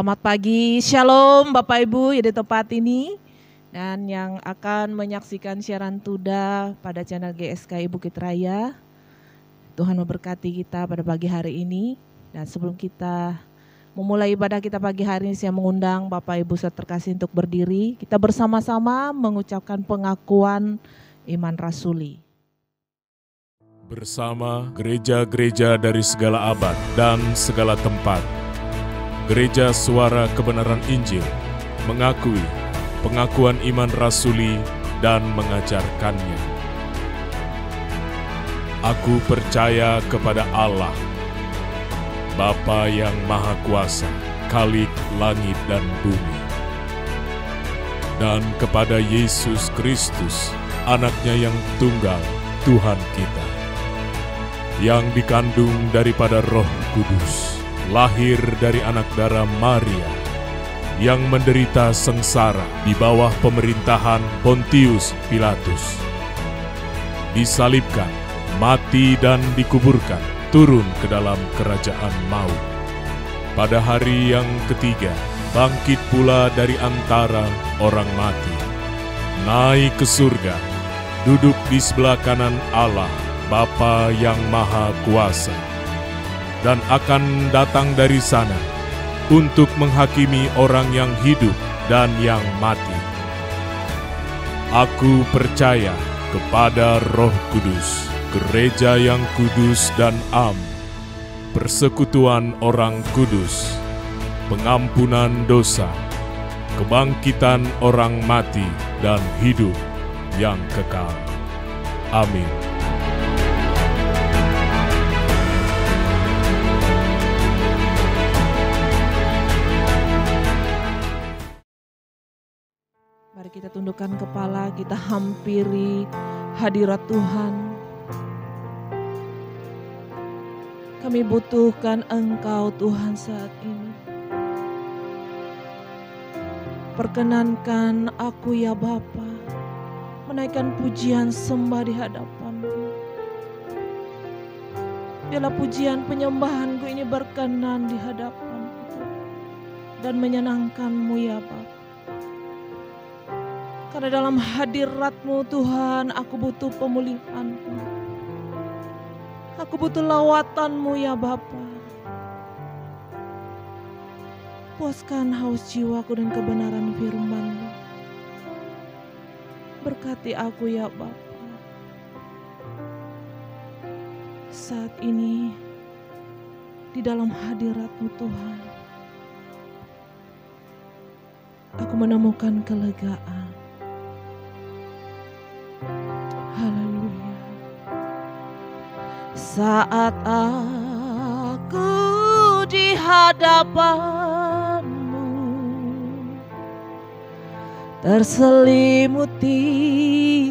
Selamat pagi, Shalom Bapak Ibu yang di tempat ini dan yang akan menyaksikan siaran Tuda pada channel GSKI Bukit Raya. Tuhan memberkati kita pada pagi hari ini, dan sebelum kita memulai ibadah kita pagi hari ini, saya mengundang Bapak Ibu saudara terkasih untuk berdiri. Kita bersama-sama mengucapkan pengakuan iman rasuli. Bersama gereja-gereja dari segala abad dan segala tempat, Gereja Suara Kebenaran Injil mengakui pengakuan iman rasuli dan mengajarkannya. Aku percaya kepada Allah, Bapa yang Maha Kuasa, Khalik langit dan bumi, dan kepada Yesus Kristus, Anaknya yang tunggal, Tuhan kita, yang dikandung daripada Roh Kudus, lahir dari anak darah Maria, yang menderita sengsara di bawah pemerintahan Pontius Pilatus, disalibkan, mati dan dikuburkan, turun ke dalam kerajaan maut. Pada hari yang ketiga, bangkit pula dari antara orang mati, naik ke surga, duduk di sebelah kanan Allah, Bapa yang Maha Kuasa, dan akan datang dari sana untuk menghakimi orang yang hidup dan yang mati. Aku percaya kepada Roh Kudus, gereja yang kudus dan am, persekutuan orang kudus, pengampunan dosa, kebangkitan orang mati, dan hidup yang kekal. Amin. Mari kita tundukkan kepala, kita hampiri hadirat Tuhan. Kami butuhkan Engkau Tuhan saat ini. Perkenankan aku ya Bapa, menaikkan pujian sembah di hadapan-Mu. Biarlah pujian penyembahanku ini berkenan di hadapan-Mu dan menyenangkan-Mu ya Bapa. Karena dalam hadirat-Mu Tuhan, aku butuh pemulihan-Mu. Aku butuh lawatan-Mu ya Bapa. Puaskan haus jiwaku dan kebenaran firman-Mu. Berkati aku ya Bapa. Saat ini di dalam hadirat-Mu Tuhan, aku menemukan kelegaan. Haleluya. Saat aku di hadapan-Mu, terselimuti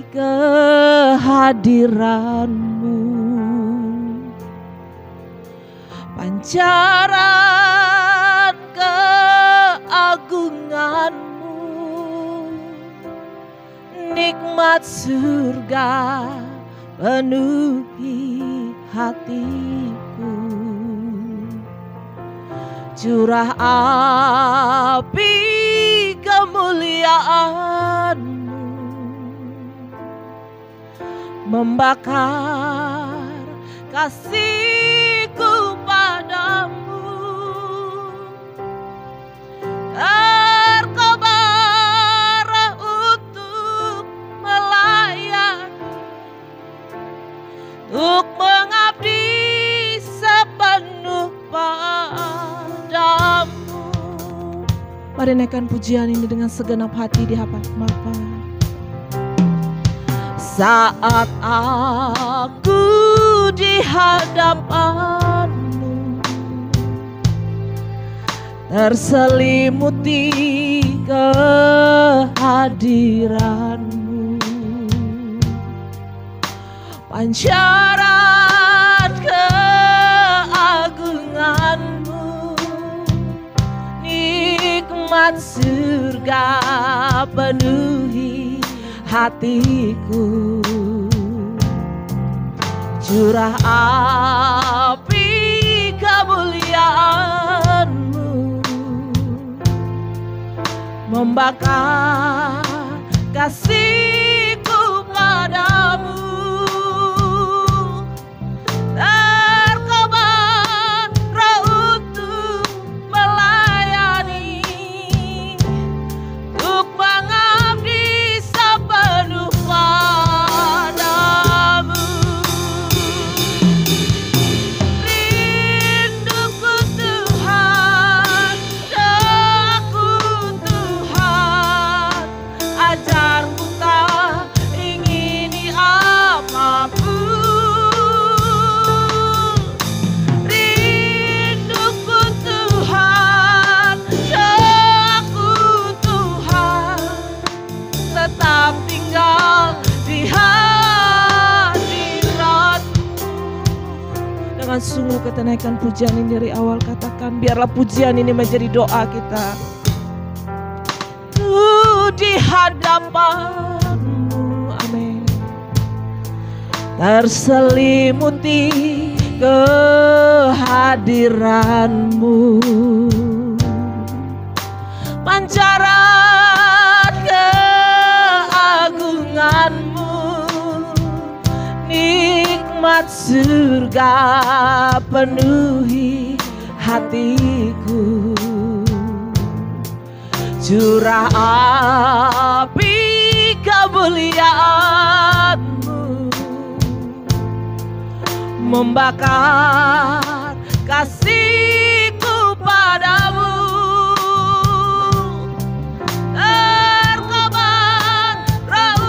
kehadiran-Mu, pancaran keagungan-Mu, nikmat surga penuhi hatiku. Curah api kemuliaan-Mu membakar kasih-Ku padamu. Terkobar untuk melayani, untuk mengabdi sepenuh padamu. Mari naikkan pujian ini dengan segenap hati di hadapan Bapa. Saat aku di hadapan-Mu, terselimuti kehadiran-Mu, pancaran keagungan-Mu, nikmat surga penuhi hatiku. Curah api kemuliaan-Mu membakar kasihku padamu. Terkobar untuk melayani, untuk mengabdi sepenuh padamu. Rinduku Tuhan, doaku Tuhan, ajarku tak ingini apapun. Rinduku Tuhan, doaku Tuhan, tetap tinggal di hadirat-Mu. Dengan sungguh kita naikkan pujian ini dari awal, katakan biarlah pujian ini menjadi doa kita. Di hadapan-Mu, amin. Terselimuti kehadiran-Mu, pancaran keagungan-Mu, nikmat surga penuhi hatiku. Curah api kemuliaan-Mu, membakar kasihku padamu. Terkobar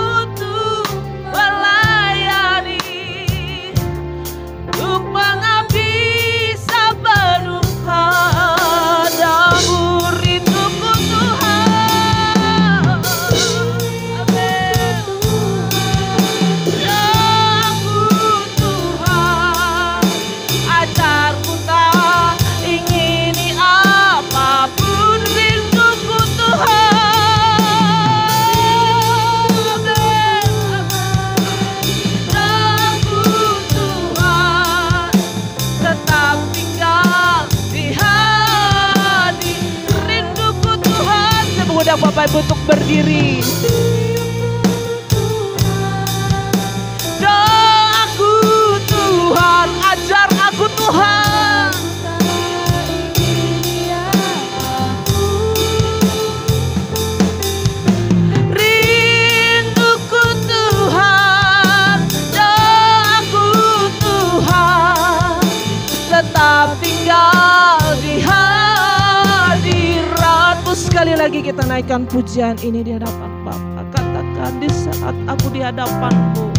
untuk melayani, untuk mengabdi sepenuh padamu. Rinduku Tuhan, amin. Doaku Tuhan, ajarku tak ingini apapun. Rinduku Tuhan, doaku Tuhan, tetap tinggal di hati. Rinduku Tuhan. Saya mengundang Bapak Ibu untuk berdiri. Doaku Tuhan, ajar aku Tuhan. Rinduku Tuhan, doaku Tuhan, tetap tinggal di hadirat-Mu. Sekali lagi kita naikkan pujian ini di hadapan Bapa. Katakan di saat aku di hadapan-Mu,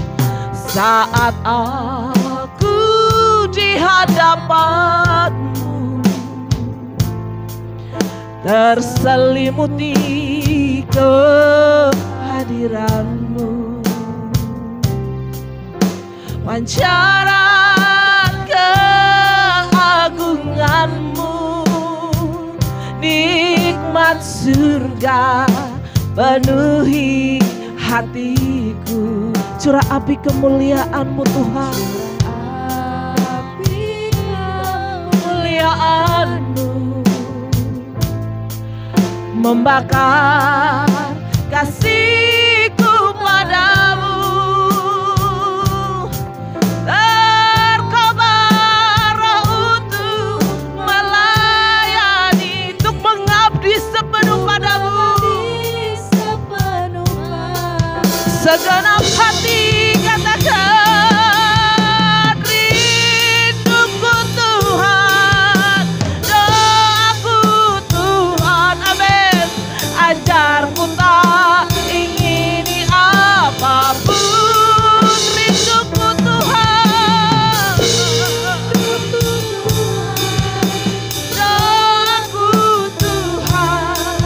saat aku di hadapan-Mu, terselimuti kehadiran-Mu, pancaran keagungan-Mu, nikmat surga penuhi hatiku. Curah api kemuliaan-Mu Tuhan, api kemuliaan-Mu, membakar kasihku padamu. Terkobar untuk melayani, untuk mengabdi sepenuh padamu. Segenap hati katakan, rinduku Tuhan, doaku Tuhan, amin. Ajarku tak ingini apapun. Rinduku Tuhan, doaku Tuhan,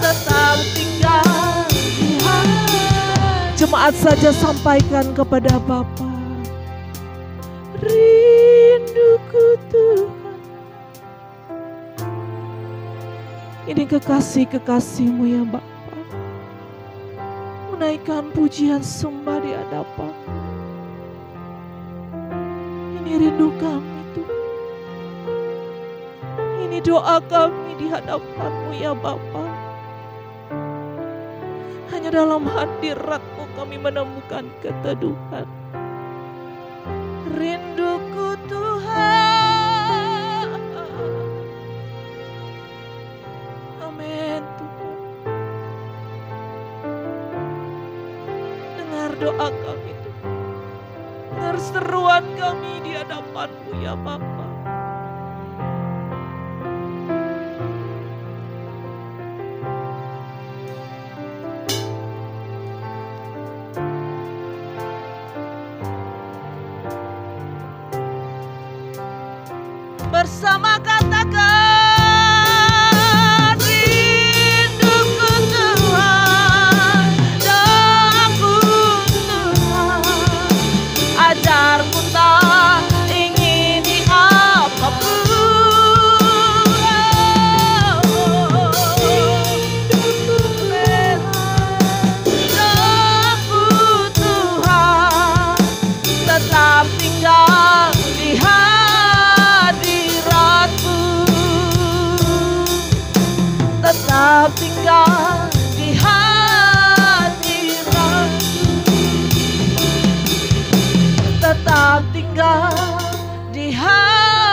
tetap tinggal di hati. Jemaat saja sampaikan kepada Bapa, rinduku Tuhan. Ini kekasih-kekasih-Mu ya Bapa, menaikkan pujian sembah di hadapan. Ini rindu kami Tuhan, ini doa kami di hadapan-Mu ya Bapa. Hanya dalam hadirat-Mu kami menemukan keteduhan. Rinduku Tuhan. Amin Tuhan. Dengar doa kami Tuhan. Dengar seruan kami di hadapan-Mu ya Bapa. Bersama katakan, rinduku Tuhan, doaku Tuhan, ajarku tak ingini apapun. Doaku Tuhan, tetap tinggal di tetap tinggal di hadirat-Mu, tetap tinggal di hadirat-Mu.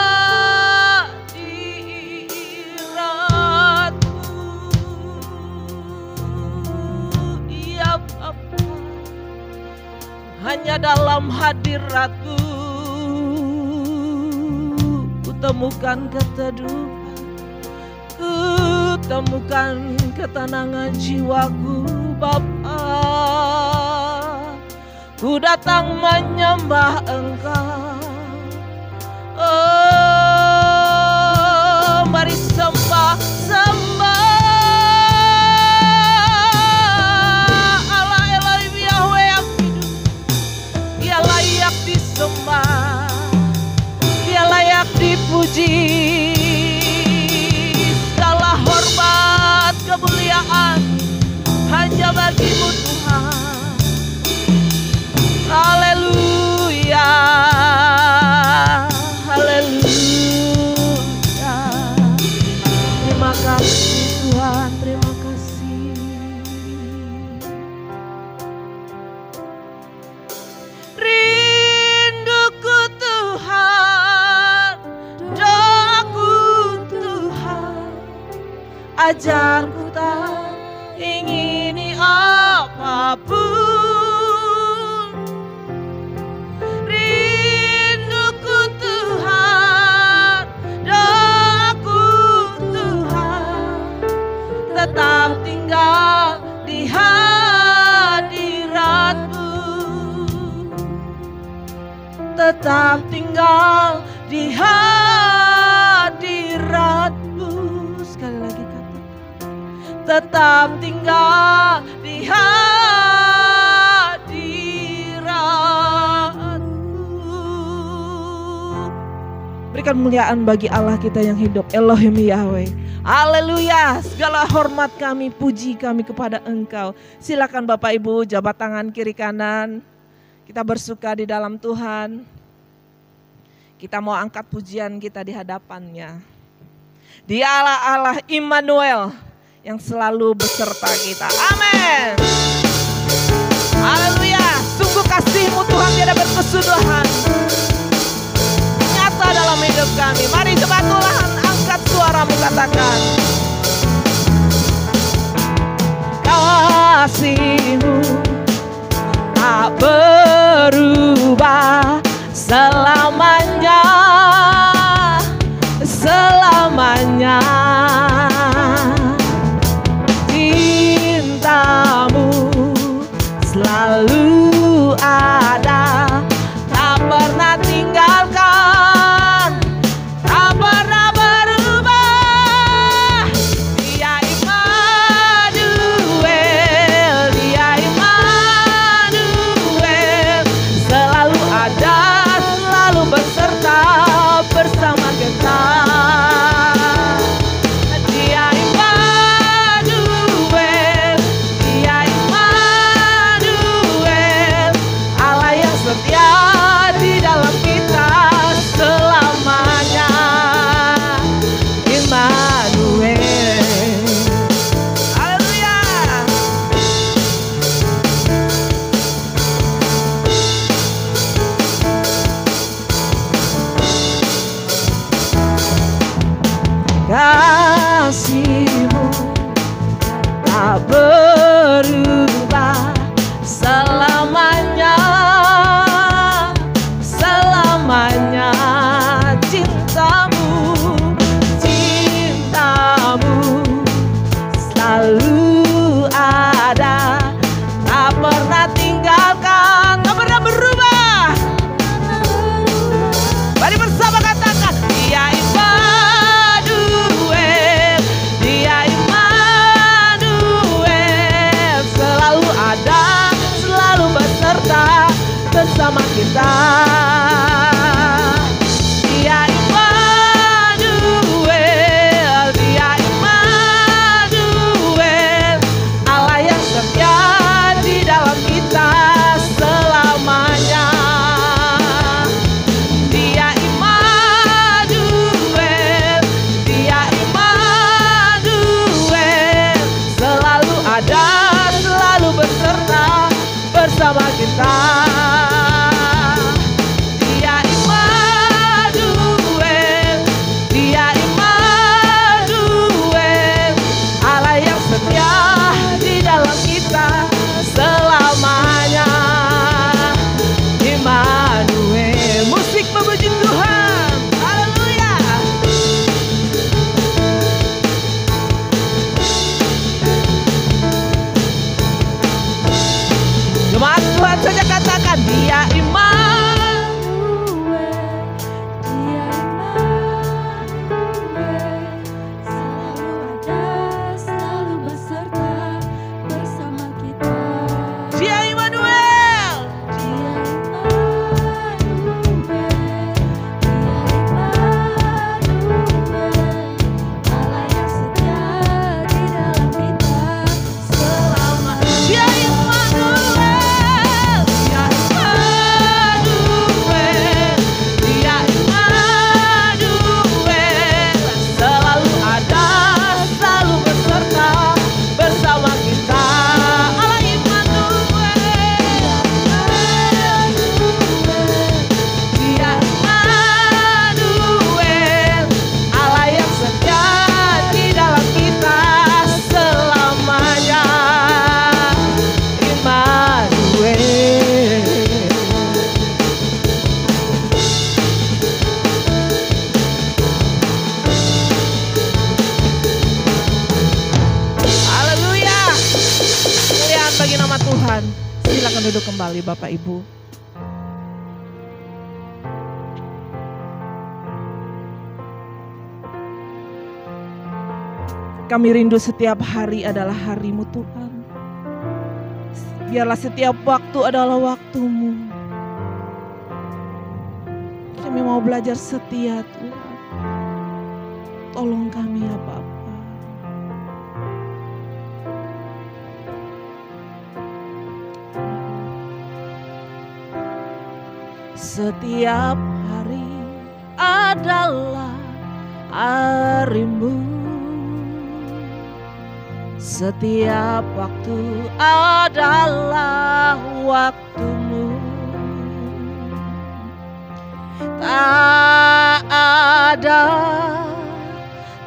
Ya Bapa, hanya dalam hadirat-Mu kutemukan keteduhan, temukan ketenangan jiwaku Bapa. Ku datang menyembah Engkau. Oh, mari sembah, Allah Elohim Yahweh yang hidup. Dia layak disembah, Dia layak dipuji. Hormat, kemuliaan hanya bagi-Mu Tuhan. Haleluya, haleluya. Terima kasih Tuhan, terima kasih. Rinduku Tuhan, doaku Tuhan, ajarku tak ingini apapun. Rinduku Tuhan, doaku Tuhan, tetap tinggal di hadirat-Mu, tetap tinggal di hadirat-Mu. Sekali lagi katakan, tetap tinggal di hadirat-Mu. Berikan kemuliaan bagi Allah kita yang hidup, Elohim Yahweh. Haleluya, segala hormat kami, puji kami kepada Engkau. Silakan Bapak Ibu jabat tangan kiri kanan. Kita bersuka di dalam Tuhan. Kita mau angkat pujian kita di hadapan-Nya. Dia Allah Immanuel yang selalu beserta kita. Amin. Haleluya. Sungguh kasih-Mu Tuhan tiada berkesudahan, nyata dalam hidup kami. Mari coba Tuhan angkat suaramu, katakan. Kasih-Mu tak berubah selamanya, selamanya. Cinta-Mu selalu ada, tak pernah tinggalkan, tak pernah berubah. Dia Immanuel, Dia Immanuel, selalu ada, selalu beserta bersama kita. Dia Immanuel, Dia Immanuel, Allah bersama kita. Dia Immanuel, Dia Immanuel, Allah yang setia di dalam kita selamanya. Dia Immanuel, Dia Immanuel, selalu ada, selalu beserta bersama kita. Dia Immanuel, Dia Immanuel, Allah yang setia di dalam kita selamanya. Immanuel, musik memuji Tuhan. Haleluya. Jemaat Tuhan saja katakan, Dia Immanuel, Dia Immanuel, selalu ada, selalu beserta bersama kita. Dia Immanuel. Dia Immanuel, Allah yang setia di dalam kita selamanya. Dia Immanuel, Dia Immanuel, Dia Immanuel, selalu ada, selalu beserta bersama kita. Allah Immanuel, Dia Immanuel, Allah yang setia di dalam kita selamanya. Immanuel. Haleluya. Kemuliaan bagi nama Tuhan. Silakan duduk kembali Bapak Ibu. Kami rindu setiap hari adalah hari-Mu Tuhan. Biarlah setiap waktu adalah waktu-Mu. Kami mau belajar setia Tuhan. Tolong kami ya Bapa. Setiap hari adalah hari-Mu. Setiap waktu adalah waktu-Mu. Tak ada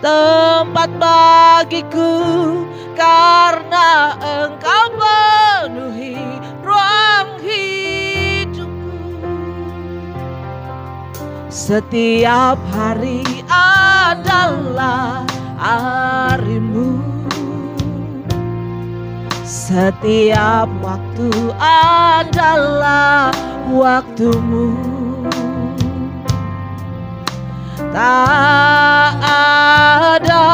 tempat bagiku karena Engkau penuhi ruang hidupku. Setiap hari adalah hari-Mu. Setiap waktu adalah waktu-Mu. Tak ada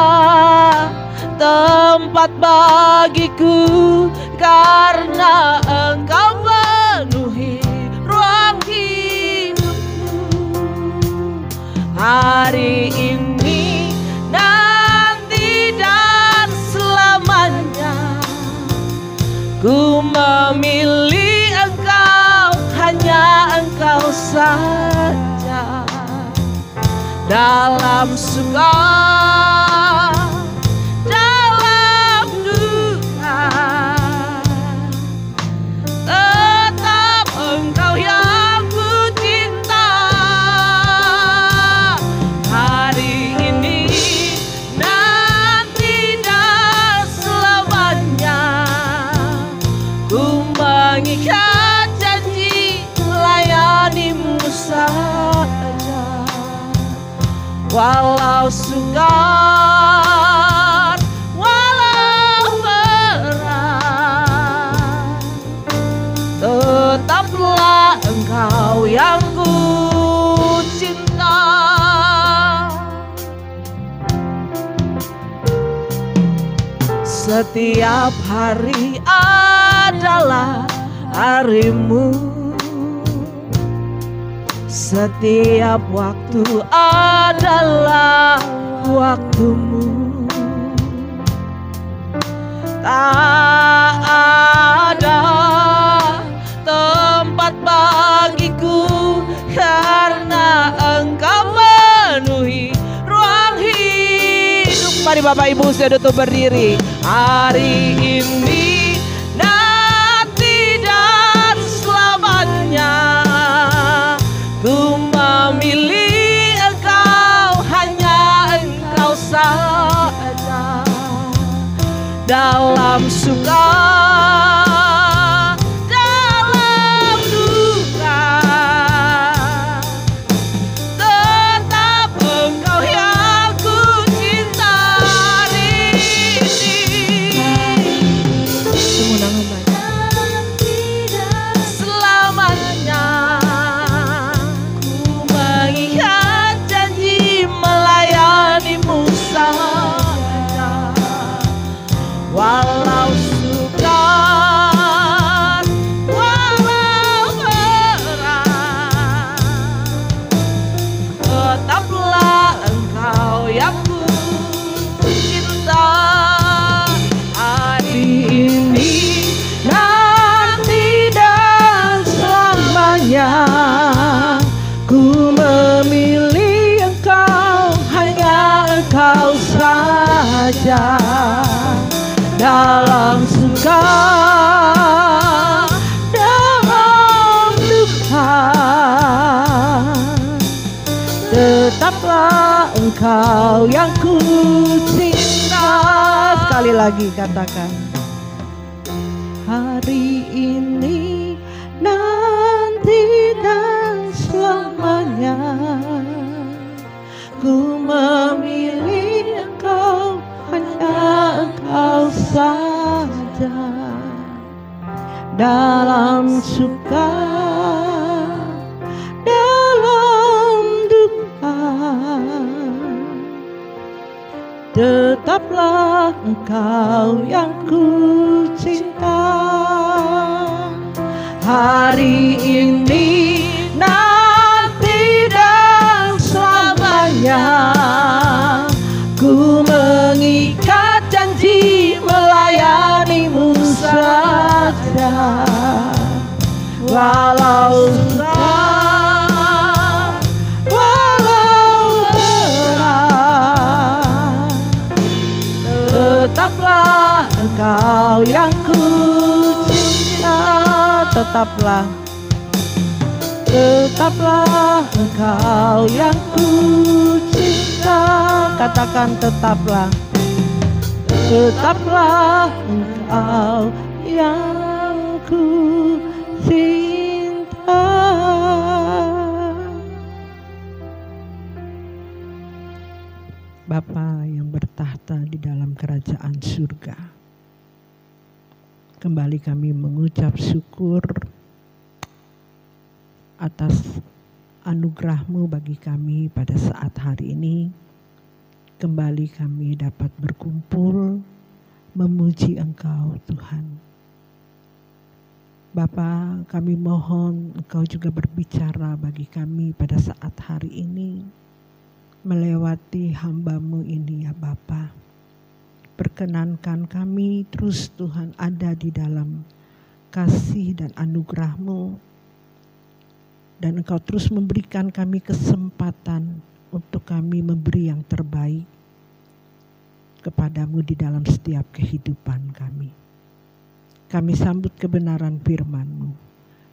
tempat bagiku karena Engkau penuhi ruang hidupku. Hari ini, nanti dan selamanya, ku memilih Engkau, hanya Engkau saja. Dalam suka, dalam duka, tetap Engkau yang ku cinta. Hari ini, nanti dan selamanya, ku mengikat janji melayani-Mu saja. Walau sukar, walau berat, tetaplah Engkau yang ku cinta. Setiap hari adalah hari-Mu. Setiap waktu adalah waktumu. Tak ada tempat bagiku karena Engkau memenuhi ruang hidup. Mari Bapak Ibu sudah tutup berdiri. Hari ini, nanti dan selamanya, ku memilih Engkau, hanya Engkau saja. Dalam suka, dalam duka, tetap Engkau yang ku cinta hari ini. Selamanya ku mengikat janji melayanimu saja. Walau sukar, walau berat, tetaplah Engkau yang ku cinta. Hari ini, nanti dan selamanya, ku memilih Engkau, hanya Engkau saja. Dalam suka, dalam duka, tetaplah Engkau yang ku cinta. Sekali lagi katakan, hari ini, nanti dan selamanya, ku memilih Engkau, hanya Engkau saja. Dalam suka, dalam duka, tetaplah Engkau yang ku cinta. Hari ini, nanti dan selamanya, ku mengikat janji melayanimu saja. Walau susah, walau berat, tetaplah Engkau yang ku cinta. Tetaplah, tetaplah Engkau yang ku cinta. Katakan tetaplah, tetaplah Engkau yang ku cinta. Bapa yang bertahta di dalam kerajaan surga, kembali kami mengucap syukur atas anugerah-Mu bagi kami pada saat hari ini. Kembali kami dapat berkumpul memuji Engkau Tuhan. Bapa, kami mohon Engkau juga berbicara bagi kami pada saat hari ini, melewati hamba-Mu ini ya Bapa. Perkenankan kami terus Tuhan ada di dalam kasih dan anugerah-Mu, dan Engkau terus memberikan kami kesempatan untuk kami memberi yang terbaik kepadamu di dalam setiap kehidupan kami. Kami sambut kebenaran firman-Mu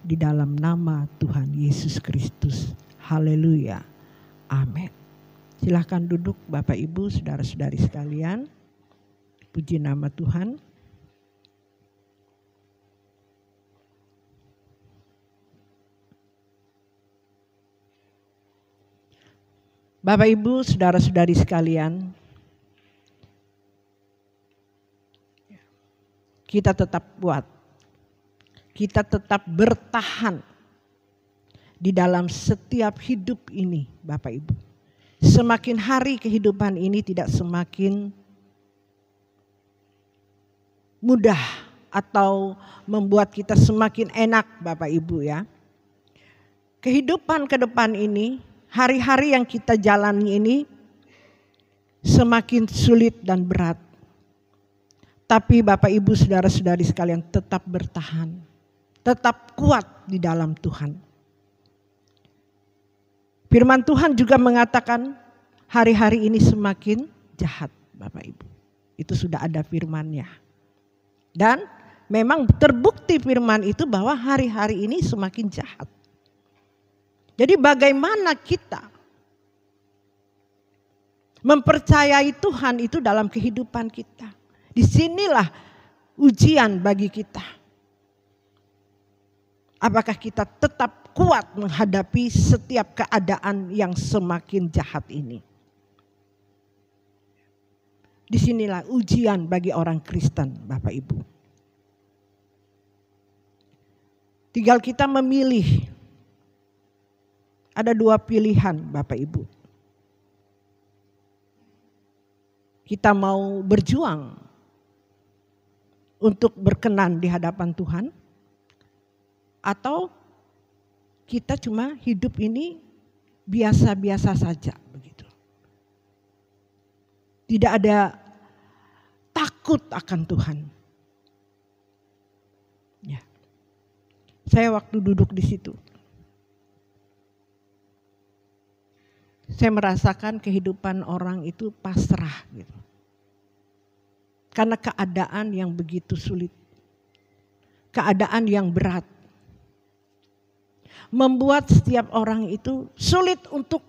di dalam nama Tuhan Yesus Kristus. Haleluya. Amin. Silahkan duduk Bapak Ibu, saudara-saudari sekalian. Puji nama Tuhan. Bapak Ibu, saudara-saudari sekalian, kita tetap kuat, kita tetap bertahan di dalam setiap hidup ini Bapak Ibu. Semakin hari kehidupan ini tidak semakin mudah atau membuat kita semakin enak Bapak Ibu ya. kehidupan ke depan ini, hari-hari yang kita jalani ini semakin sulit dan berat. Tapi Bapak Ibu saudara-saudari sekalian tetap bertahan. Tetap kuat di dalam Tuhan. Firman Tuhan juga mengatakan hari-hari ini semakin jahat Bapak Ibu. Itu sudah ada firman-Nya. Dan memang terbukti firman itu bahwa hari-hari ini semakin jahat. Jadi bagaimana kita mempercayai Tuhan itu dalam kehidupan kita. Disinilah ujian bagi kita. Apakah kita tetap kuat menghadapi setiap keadaan yang semakin jahat ini. Disinilah ujian bagi orang Kristen Bapak Ibu. Tinggal kita memilih. Ada dua pilihan Bapak Ibu. Kita mau berjuang untuk berkenan di hadapan Tuhan. Atau kita cuma hidup ini biasa-biasa saja begitu. Tidak ada takut akan Tuhan. Ya. Saya waktu duduk di situ, saya merasakan kehidupan orang itu pasrah gitu. Karena keadaan yang begitu sulit. Keadaan yang berat. Membuat setiap orang itu sulit untuk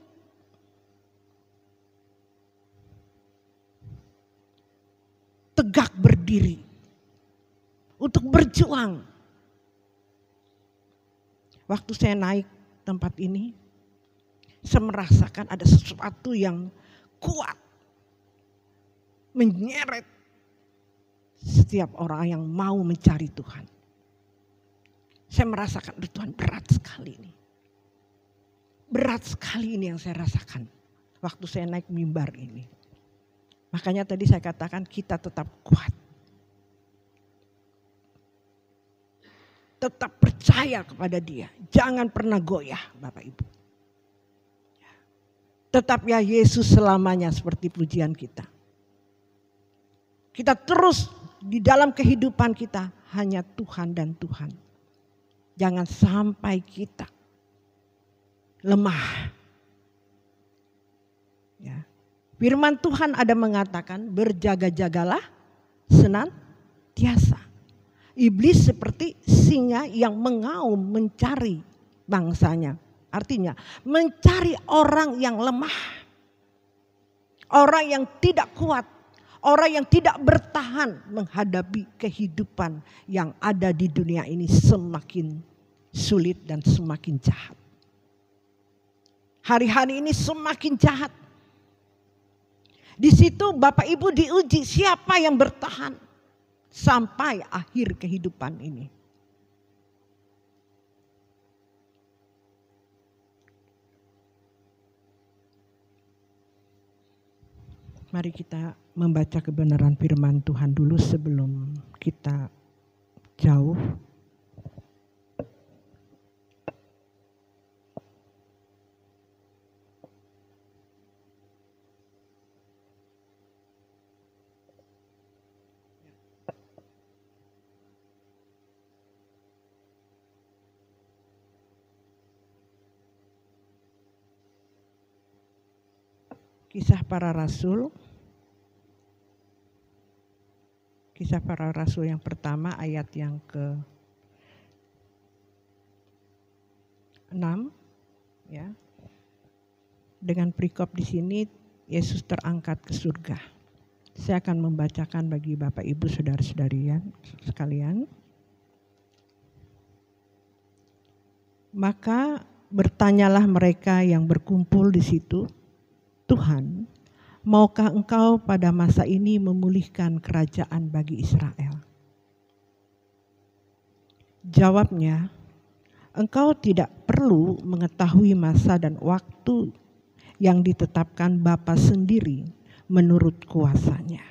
tegak berdiri. Untuk berjuang. Waktu saya naik tempat ini, saya merasakan ada sesuatu yang kuat. Menyeret setiap orang yang mau mencari Tuhan. Saya merasakan Tuhan berat sekali ini. Berat sekali ini yang saya rasakan. Waktu saya naik mimbar ini. Makanya tadi saya katakan kita tetap kuat. Tetap percaya kepada Dia. Jangan pernah goyah Bapak Ibu. Tetap ya Yesus selamanya seperti pujian kita. Kita terus di dalam kehidupan kita hanya Tuhan dan Tuhan. Jangan sampai kita lemah. Ya. Firman Tuhan ada mengatakan berjaga-jagalah senantiasa. Iblis seperti singa yang mengaum mencari bangsanya. Artinya mencari orang yang lemah. Orang yang tidak kuat. Orang yang tidak bertahan menghadapi kehidupan yang ada di dunia ini semakin sulit dan semakin jahat. Hari-hari ini semakin jahat. Di situ Bapak Ibu diuji siapa yang bertahan sampai akhir kehidupan ini. Mari kita membaca kebenaran firman Tuhan dulu sebelum kita jauh. Kisah para Rasul. Kisah para Rasul yang pertama ayat yang ke-6 ya. Dengan perikop di sini Yesus terangkat ke surga. Saya akan membacakan bagi Bapak Ibu saudara-saudari sekalian. Maka bertanyalah mereka yang berkumpul di situ, Tuhan, maukah Engkau pada masa ini memulihkan kerajaan bagi Israel? Jawabnya, Engkau tidak perlu mengetahui masa dan waktu yang ditetapkan Bapa sendiri menurut kuasanya.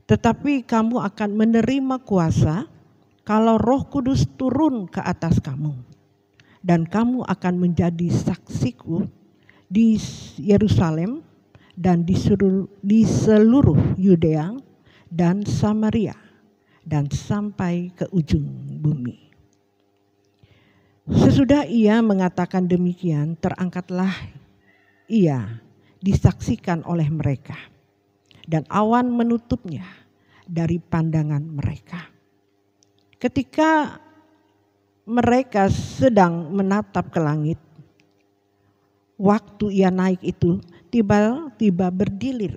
Tetapi kamu akan menerima kuasa kalau Roh Kudus turun ke atas kamu. dan kamu akan menjadi saksiku di Yerusalem dan di seluruh Yudea dan Samaria dan sampai ke ujung bumi. Sesudah ia mengatakan demikian, terangkatlah ia disaksikan oleh mereka, dan awan menutupnya dari pandangan mereka. Ketika mereka sedang menatap ke langit, waktu ia naik itu, tiba-tiba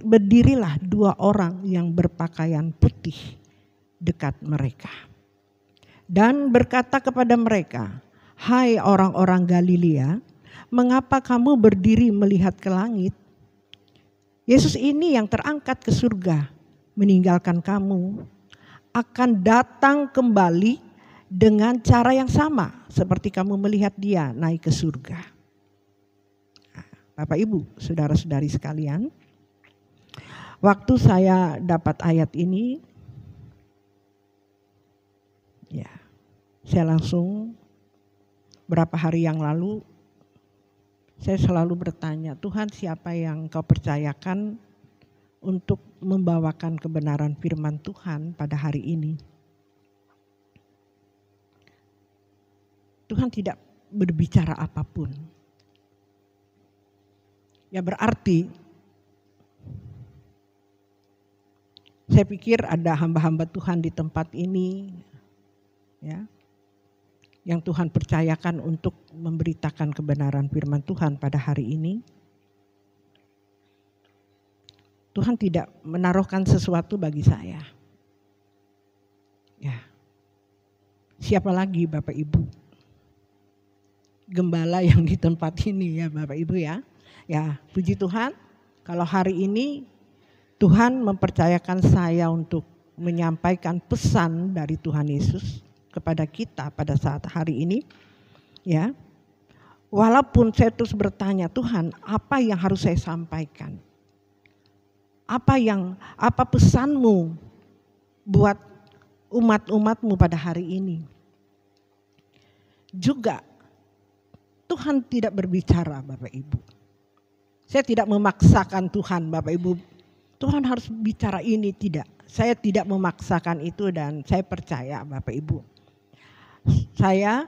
berdirilah 2 orang yang berpakaian putih dekat mereka. Dan berkata kepada mereka, "Hai orang-orang Galilea, mengapa kamu berdiri melihat ke langit? Yesus ini yang terangkat ke surga, meninggalkan kamu, akan datang kembali dengan cara yang sama seperti kamu melihat dia naik ke surga." Bapak Ibu, saudara-saudari sekalian, waktu saya dapat ayat ini, ya, saya langsung berapa hari yang lalu, saya selalu bertanya, Tuhan, siapa yang Kau percayakan untuk membawakan kebenaran firman Tuhan pada hari ini? Tuhan tidak berbicara apapun. Ya berarti, saya pikir ada hamba-hamba Tuhan di tempat ini, ya, yang Tuhan percayakan untuk memberitakan kebenaran firman Tuhan pada hari ini. Tuhan tidak menaruhkan sesuatu bagi saya. Ya. Siapa lagi Bapak Ibu? Gembala yang di tempat ini ya Bapak Ibu ya. Ya, puji Tuhan kalau hari ini Tuhan mempercayakan saya untuk menyampaikan pesan dari Tuhan Yesus kepada kita pada saat hari ini. Ya. Walaupun saya terus bertanya, Tuhan, apa yang harus saya sampaikan? Apa pesanmu buat umat-umatmu pada hari ini? Juga Tuhan tidak berbicara Bapak Ibu. Saya tidak memaksakan Tuhan Bapak Ibu. Tuhan harus bicara ini, tidak. Saya tidak memaksakan itu dan saya percaya Bapak Ibu. Saya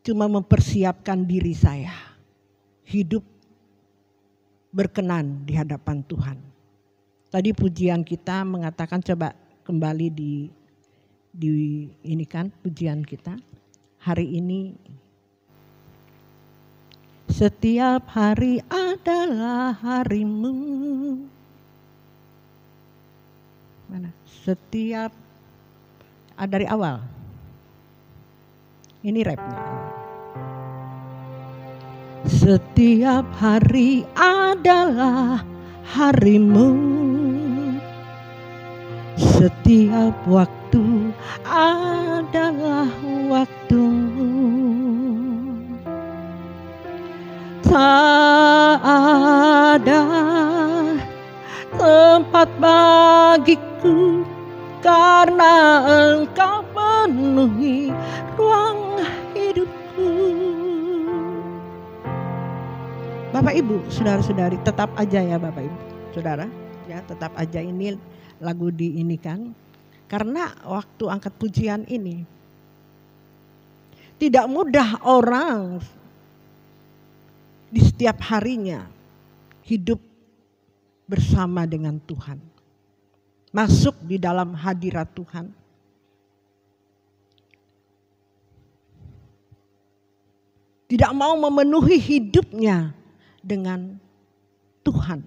cuma mempersiapkan diri saya. Hidup berkenan di hadapan Tuhan. Tadi pujian kita mengatakan, coba kembali di ini kan pujian kita. Hari ini, setiap hari adalah harimu. Mana? Setiap dari awal. Ini rapnya. Setiap hari adalah harimu. Setiap waktu adalah waktumu. Tak ada tempat bagiku karena Engkau penuhi ruang hidupku. Bapak Ibu, saudara-saudari, tetap aja ya Bapak Ibu, saudara, ya tetap aja ini lagu di ini kan. Karena waktu angkat pujian ini tidak mudah orang di setiap harinya hidup bersama dengan Tuhan. Masuk di dalam hadirat Tuhan. Tidak mau memenuhi hidupnya dengan Tuhan.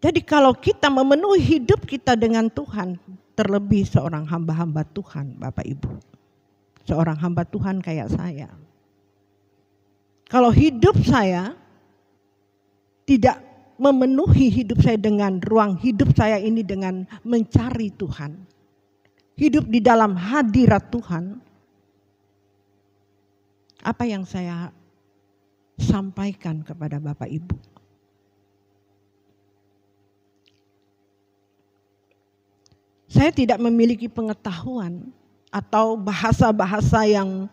Jadi kalau kita memenuhi hidup kita dengan Tuhan, terlebih seorang hamba-hamba Tuhan, Bapak Ibu. Seorang hamba Tuhan kayak saya. Kalau hidup saya tidak memenuhi hidup saya dengan ruang hidup saya ini dengan mencari Tuhan. Hidup di dalam hadirat Tuhan. Apa yang saya sampaikan kepada Bapak Ibu? Saya tidak memiliki pengetahuan atau bahasa-bahasa yang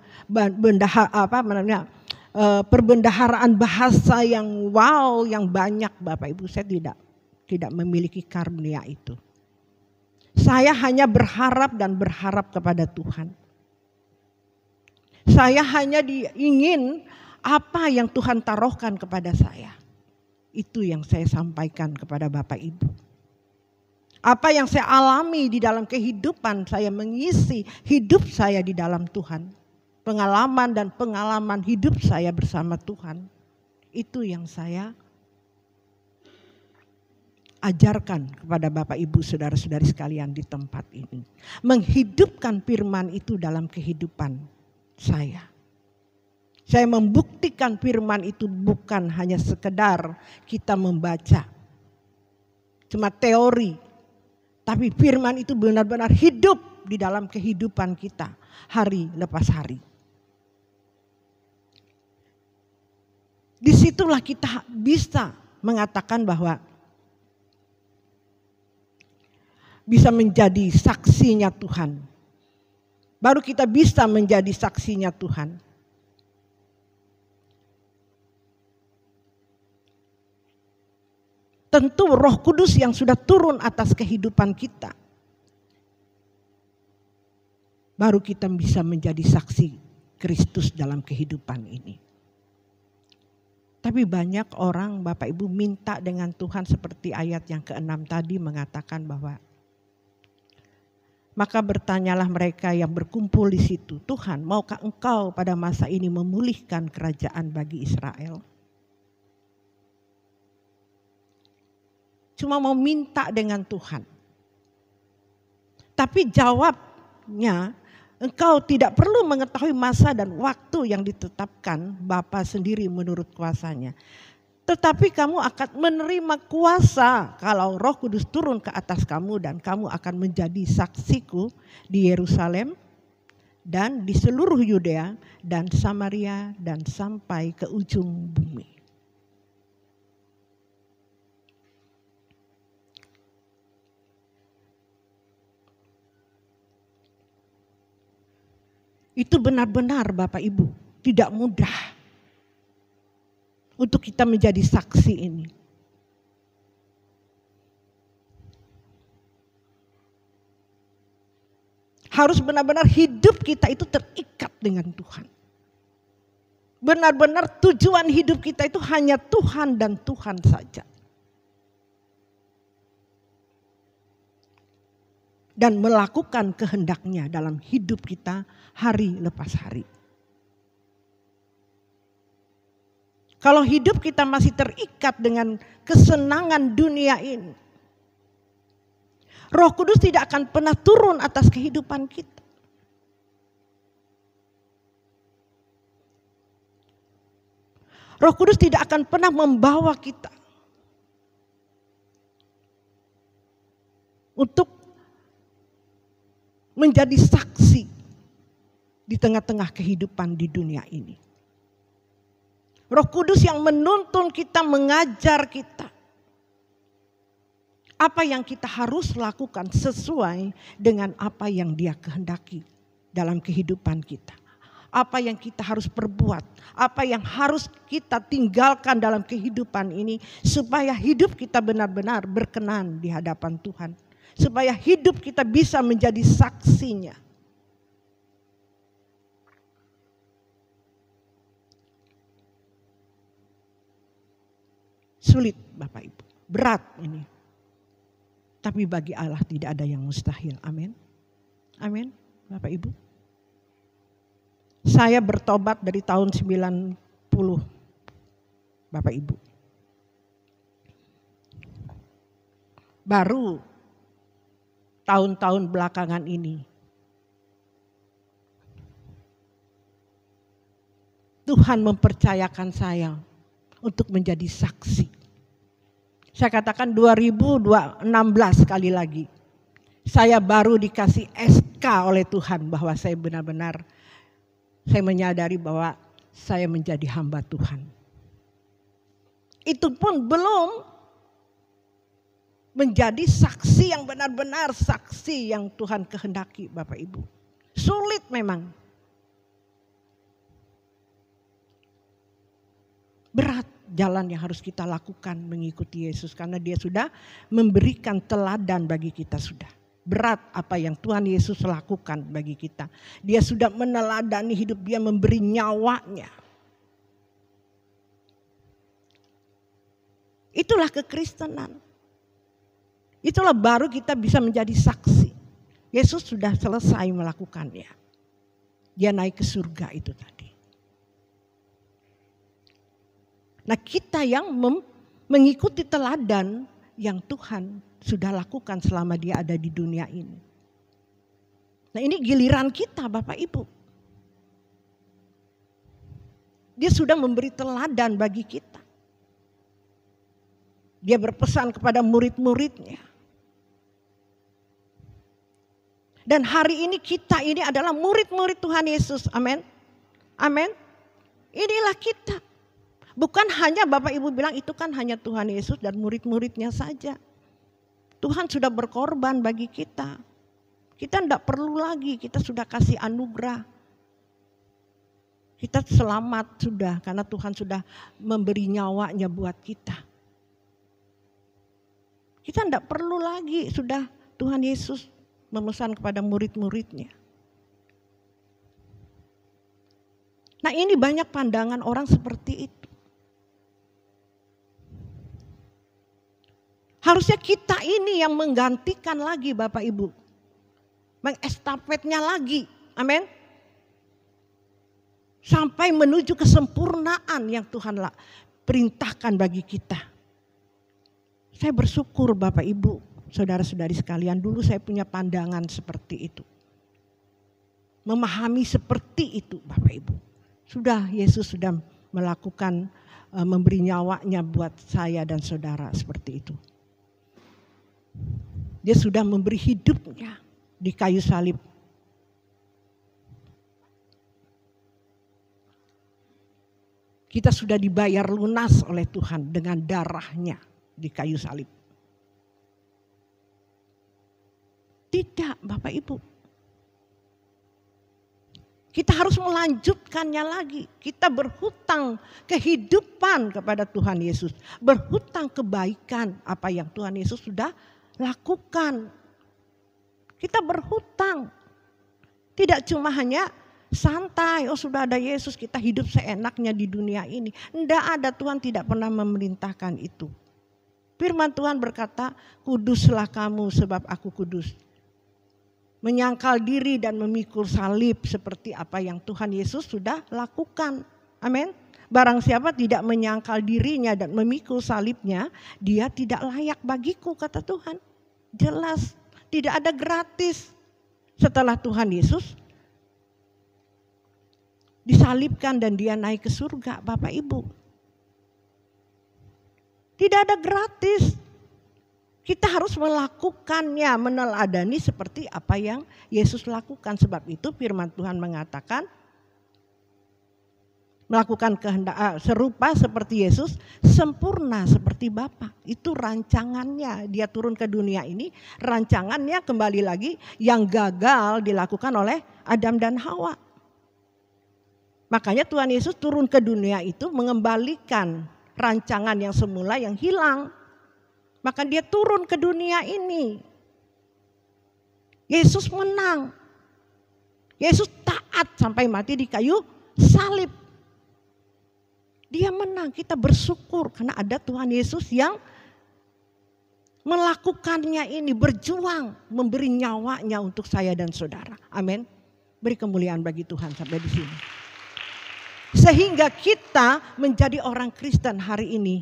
perbendaharaan bahasa yang wow, yang banyak, Bapak Ibu. Saya tidak memiliki karunia itu. Saya hanya berharap dan berharap kepada Tuhan. Saya hanya ingin apa yang Tuhan taruhkan kepada saya. Itu yang saya sampaikan kepada Bapak Ibu. Apa yang saya alami di dalam kehidupan saya, mengisi hidup saya di dalam Tuhan. Pengalaman dan pengalaman hidup saya bersama Tuhan. Itu yang saya ajarkan kepada Bapak Ibu saudara-saudari sekalian di tempat ini. Menghidupkan firman itu dalam kehidupan saya. Saya membuktikan firman itu bukan hanya sekedar kita membaca. Cuma teori. Tapi firman itu benar-benar hidup di dalam kehidupan kita hari lepas hari. Disitulah kita bisa mengatakan bahwa bisa menjadi saksinya Tuhan. Baru kita bisa menjadi saksinya Tuhan. Tentu Roh Kudus yang sudah turun atas kehidupan kita. Baru kita bisa menjadi saksi Kristus dalam kehidupan ini. Tapi banyak orang Bapak Ibu minta dengan Tuhan seperti ayat yang ke-6 tadi mengatakan bahwa maka bertanyalah mereka yang berkumpul di situ, Tuhan, maukah Engkau pada masa ini memulihkan kerajaan bagi Israel? Cuma mau minta dengan Tuhan. Tapi jawabnya, engkau tidak perlu mengetahui masa dan waktu yang ditetapkan Bapa sendiri menurut kuasanya. Tetapi kamu akan menerima kuasa kalau Roh Kudus turun ke atas kamu dan kamu akan menjadi saksiku di Yerusalem dan di seluruh Yudea dan Samaria dan sampai ke ujung bumi. Itu benar-benar Bapak Ibu tidak mudah untuk kita menjadi saksi ini. Harus benar-benar hidup kita itu terikat dengan Tuhan. Benar-benar tujuan hidup kita itu hanya Tuhan dan Tuhan saja. Dan melakukan kehendaknya dalam hidup kita hari lepas hari. Kalau hidup kita masih terikat dengan kesenangan dunia ini, Roh Kudus tidak akan pernah turun atas kehidupan kita. Roh Kudus tidak akan pernah membawa kita untuk menjadi saksi di tengah-tengah kehidupan di dunia ini. Roh Kudus yang menuntun kita, mengajar kita. Apa yang kita harus lakukan sesuai dengan apa yang Dia kehendaki dalam kehidupan kita. Apa yang kita harus perbuat, apa yang harus kita tinggalkan dalam kehidupan ini supaya hidup kita benar-benar berkenan di hadapan Tuhan. Supaya hidup kita bisa menjadi saksinya. Sulit Bapak Ibu, berat ini. Tapi bagi Allah tidak ada yang mustahil, amin. Amin Bapak Ibu. Saya bertobat dari tahun 90 Bapak Ibu. Baru tahun-tahun belakangan ini Tuhan mempercayakan saya untuk menjadi saksi. Saya katakan 2016 kali lagi. Saya baru dikasih SK oleh Tuhan bahwa saya benar-benar, saya menyadari bahwa saya menjadi hamba Tuhan. Itu pun belum menjadi saksi yang benar-benar saksi yang Tuhan kehendaki, Bapak Ibu. Sulit memang. Berat jalan yang harus kita lakukan mengikuti Yesus karena dia sudah memberikan teladan bagi kita sudah. Berat apa yang Tuhan Yesus lakukan bagi kita. Dia sudah meneladani hidup dia, memberi nyawanya. Itulah kekristenan. Itulah baru kita bisa menjadi saksi. Yesus sudah selesai melakukannya. Dia naik ke surga itu tadi. Nah, kita yang mengikuti teladan yang Tuhan sudah lakukan selama dia ada di dunia ini. Nah, ini giliran kita Bapak Ibu. Dia sudah memberi teladan bagi kita. Dia berpesan kepada murid-muridnya. Dan hari ini kita ini adalah murid-murid Tuhan Yesus. Amin. Amin. Inilah kita. Bukan hanya Bapak Ibu bilang itu kan hanya Tuhan Yesus dan murid-muridnya saja. Tuhan sudah berkorban bagi kita. Kita tidak perlu lagi, kita sudah kasih anugerah. Kita selamat sudah karena Tuhan sudah memberi nyawanya buat kita. Kita tidak perlu lagi, sudah Tuhan Yesus memesan kepada murid-muridnya. Nah, ini banyak pandangan orang seperti itu. Harusnya kita ini yang menggantikan lagi Bapak Ibu. Mengestafetnya lagi. Amin. Sampai menuju kesempurnaan yang Tuhan perintahkan bagi kita. Saya bersyukur Bapak Ibu, saudara-saudari sekalian, dulu saya punya pandangan seperti itu. Memahami seperti itu Bapak Ibu. Sudah Yesus sudah melakukan, memberi nyawanya buat saya dan saudara seperti itu. Dia sudah memberi hidupnya di kayu salib. Kita sudah dibayar lunas oleh Tuhan dengan darahnya di kayu salib. Tidak Bapak Ibu. Kita harus melanjutkannya lagi. Kita berhutang kehidupan kepada Tuhan Yesus. Berhutang kebaikan apa yang Tuhan Yesus sudah lakukan. Kita berhutang. Tidak cuma hanya santai, oh sudah ada Yesus kita hidup seenaknya di dunia ini. Tidak ada, Tuhan tidak pernah memerintahkan itu. Firman Tuhan berkata, kuduslah kamu sebab aku kudus. Menyangkal diri dan memikul salib seperti apa yang Tuhan Yesus sudah lakukan. Amin. Barang siapa tidak menyangkal dirinya dan memikul salibnya, dia tidak layak bagiku, kata Tuhan. Jelas, tidak ada gratis. Setelah Tuhan Yesus disalibkan dan dia naik ke surga, Bapak Ibu. Tidak ada gratis. Kita harus melakukannya, meneladani seperti apa yang Yesus lakukan. Sebab itu firman Tuhan mengatakan, melakukan kehendak serupa seperti Yesus, sempurna seperti Bapa. Itu rancangannya, dia turun ke dunia ini, rancangannya kembali lagi yang gagal dilakukan oleh Adam dan Hawa. Makanya Tuhan Yesus turun ke dunia itu mengembalikan rancangan yang semula yang hilang. Maka dia turun ke dunia ini. Yesus menang. Yesus taat sampai mati di kayu salib. Dia menang, kita bersyukur karena ada Tuhan Yesus yang melakukannya ini, berjuang, memberi nyawanya untuk saya dan saudara. Amin. Beri kemuliaan bagi Tuhan sampai di sini. Sehingga kita menjadi orang Kristen hari ini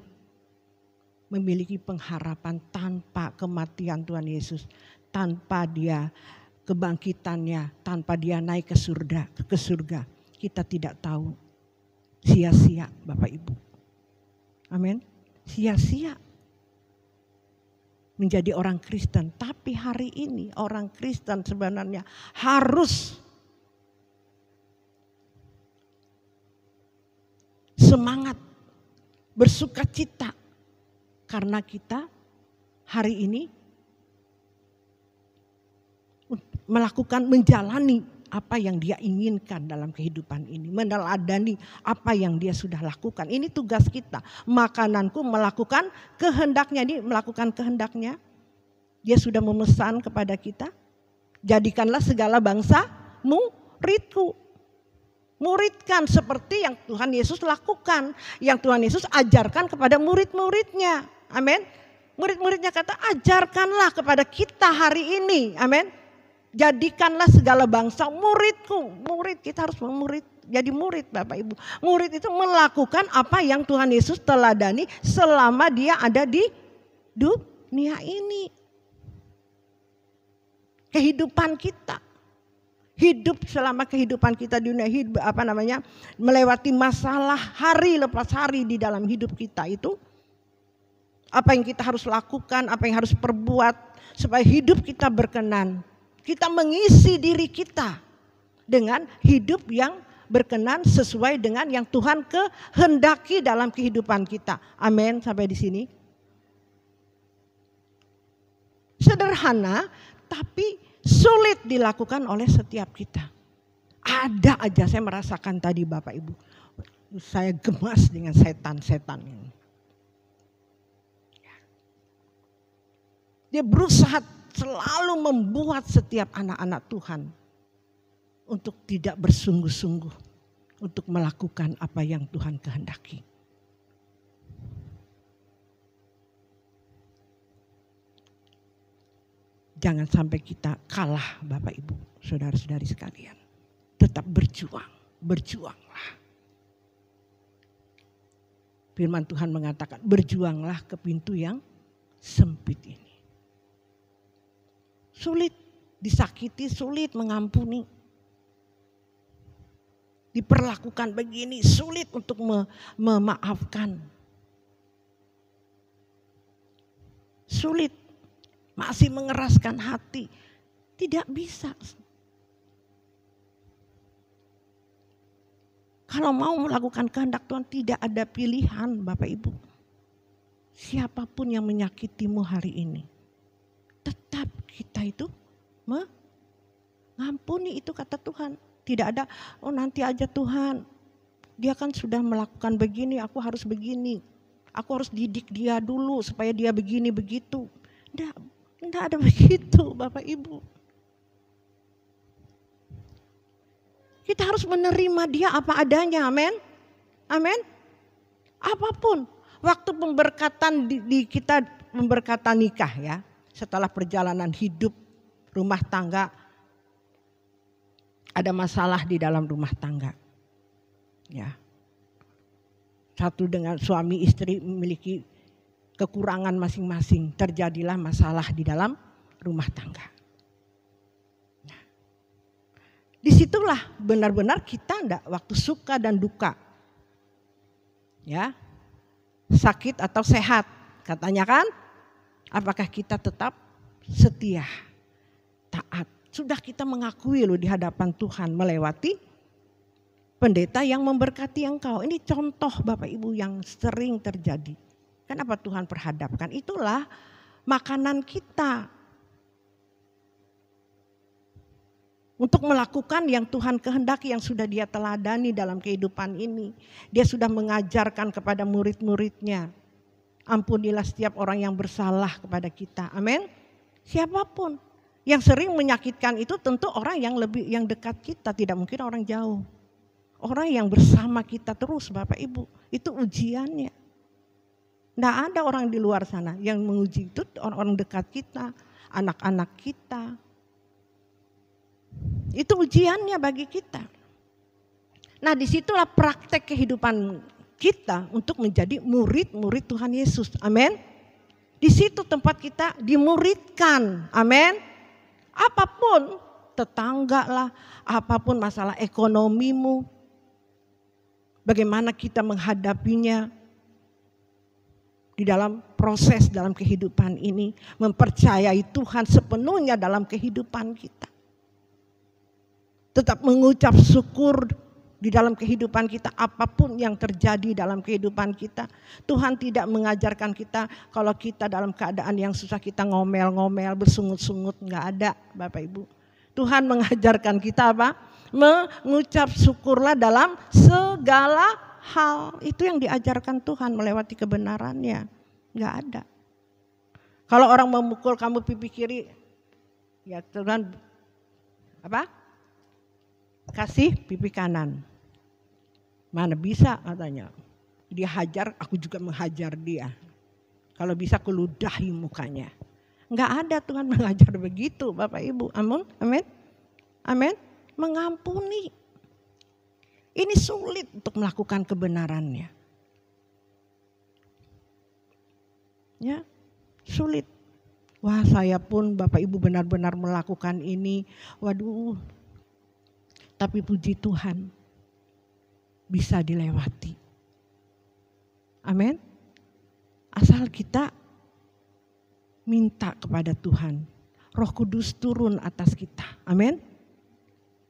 memiliki pengharapan tanpa kematian Tuhan Yesus, tanpa dia kebangkitannya, tanpa dia naik ke surga, kita tidak tahu. Sia-sia Bapak Ibu. Amin. Sia-sia menjadi orang Kristen. Tapi hari ini orang Kristen sebenarnya harus semangat, bersukacita. Karena kita hari ini melakukan, menjalani apa yang dia inginkan dalam kehidupan ini. Meneladani apa yang dia sudah lakukan. Ini tugas kita. Makananku melakukan kehendaknya. Ini melakukan kehendaknya. Dia sudah memesan kepada kita. Jadikanlah segala bangsa muridku. Muridkan seperti yang Tuhan Yesus lakukan. Yang Tuhan Yesus ajarkan kepada murid-muridnya. Amin. Murid-muridnya kata, ajarkanlah kepada kita hari ini. Amin. Jadikanlah segala bangsa muridku. Murid, kita harus jadi murid Bapak Ibu. Murid itu melakukan apa yang Tuhan Yesus teladani selama dia ada di dunia ini. Kehidupan kita. Hidup selama kehidupan kita di dunia, hidup, melewati masalah hari lepas hari di dalam hidup kita itu. Apa yang kita harus lakukan, apa yang harus perbuat supaya hidup kita berkenan. Kita mengisi diri kita dengan hidup yang berkenan sesuai dengan yang Tuhan kehendaki dalam kehidupan kita. Amin. Sampai di sini. Sederhana tapi sulit dilakukan oleh setiap kita. Ada aja, saya merasakan tadi Bapak Ibu. Saya gemas dengan setan-setan ini. Dia berusaha selalu membuat setiap anak-anak Tuhan untuk tidak bersungguh-sungguh untuk melakukan apa yang Tuhan kehendaki. Jangan sampai kita kalah Bapak Ibu, saudara-saudari sekalian. Tetap berjuang, berjuanglah. Firman Tuhan mengatakan, berjuanglah ke pintu yang sempit ini. Sulit disakiti, sulit mengampuni. Diperlakukan begini, sulit untuk memaafkan. Sulit, masih mengeraskan hati. Tidak bisa. Kalau mau melakukan kehendak Tuhan tidak ada pilihan Bapak Ibu. Siapapun yang menyakitimu hari ini, tetap kita itu mengampuni, itu kata Tuhan. Tidak ada, oh nanti aja Tuhan, dia kan sudah melakukan begini, aku harus begini. Aku harus didik dia dulu supaya dia begini begitu. Tidak ada begitu Bapak Ibu. Kita harus menerima dia apa adanya, amin. Amin. Apapun, waktu pemberkatan di kita pemberkatan nikah ya. Setelah perjalanan hidup rumah tangga, ada masalah di dalam rumah tangga. Ya. Satu dengan suami istri memiliki kekurangan masing-masing, terjadilah masalah di dalam rumah tangga. Nah, disitulah benar-benar kita enggak waktu suka dan duka. Ya. Sakit atau sehat, katanya kan? Apakah kita tetap setia, taat? Sudah kita mengakui loh di hadapan Tuhan melewati pendeta yang memberkati engkau. Ini contoh Bapak Ibu yang sering terjadi. Kenapa Tuhan perhadapkan? Itulah makanan kita. Untuk melakukan yang Tuhan kehendaki, yang sudah dia teladani dalam kehidupan ini. Dia sudah mengajarkan kepada murid-muridnya. Ampunilah setiap orang yang bersalah kepada kita. Amin. Siapapun yang sering menyakitkan itu tentu orang yang dekat kita, tidak mungkin orang jauh. Orang yang bersama kita terus Bapak Ibu, itu ujiannya. Tidak ada orang di luar sana yang menguji, itu orang-orang dekat kita, anak-anak kita. Itu ujiannya bagi kita. Nah, disitulah praktek kehidupan kita untuk menjadi murid-murid Tuhan Yesus. Amin. Di situ tempat kita dimuridkan. Amin. Apapun, tetangga lah, apapun masalah ekonomimu, bagaimana kita menghadapinya di dalam proses dalam kehidupan ini, mempercayai Tuhan sepenuhnya dalam kehidupan kita. Tetap mengucap syukur Di dalam kehidupan kita, apapun yang terjadi dalam kehidupan kita, Tuhan tidak mengajarkan kita kalau kita dalam keadaan yang susah kita ngomel-ngomel, bersungut-sungut, enggak ada Bapak Ibu. Tuhan mengajarkan kita apa? Mengucap syukurlah dalam segala hal. Itu yang diajarkan Tuhan melewati kebenarannya. Enggak ada. Kalau orang memukul kamu pipi kiri, ya Tuhan apa? Kasih pipi kanan. Mana bisa katanya. Dia hajar, aku juga menghajar dia. Kalau bisa aku ludahi mukanya. Enggak ada Tuhan mengajar begitu Bapak Ibu. Amin. Amin. Amin. Mengampuni. Ini sulit untuk melakukan kebenarannya. Ya, sulit. Wah, saya pun Bapak Ibu benar-benar melakukan ini. Waduh. Tapi puji Tuhan bisa dilewati. Amin. Asal kita minta kepada Tuhan. Roh Kudus turun atas kita. Amin.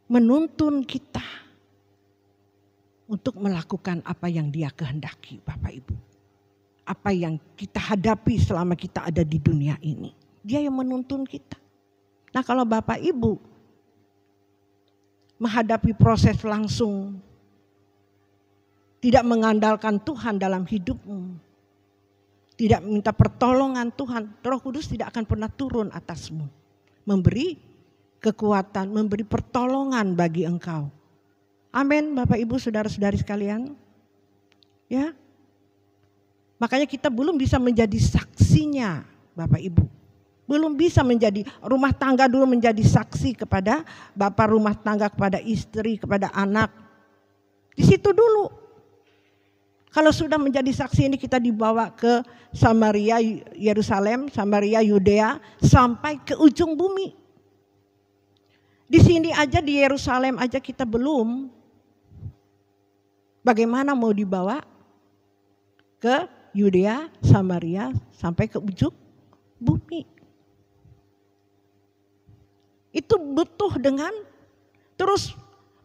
Menuntun kita untuk melakukan apa yang Dia kehendaki Bapak Ibu. Apa yang kita hadapi selama kita ada di dunia ini. Dia yang menuntun kita. Nah kalau Bapak Ibu menghadapi proses langsung, tidak mengandalkan Tuhan dalam hidupmu, tidak minta pertolongan Tuhan, Roh Kudus tidak akan pernah turun atasmu, memberi kekuatan, memberi pertolongan bagi engkau. Amin Bapak Ibu saudara-saudari sekalian. Ya. Makanya kita belum bisa menjadi saksinya Bapak Ibu. Belum bisa menjadi rumah tangga dulu menjadi saksi kepada bapak rumah tangga, kepada istri, kepada anak. Di situ dulu. Kalau sudah menjadi saksi ini kita dibawa ke Samaria, Yerusalem, Samaria, Yudea, sampai ke ujung bumi. Di sini aja di Yerusalem aja kita belum. Bagaimana mau dibawa ke Yudea, Samaria, sampai ke ujung bumi. Itu butuh dengan terus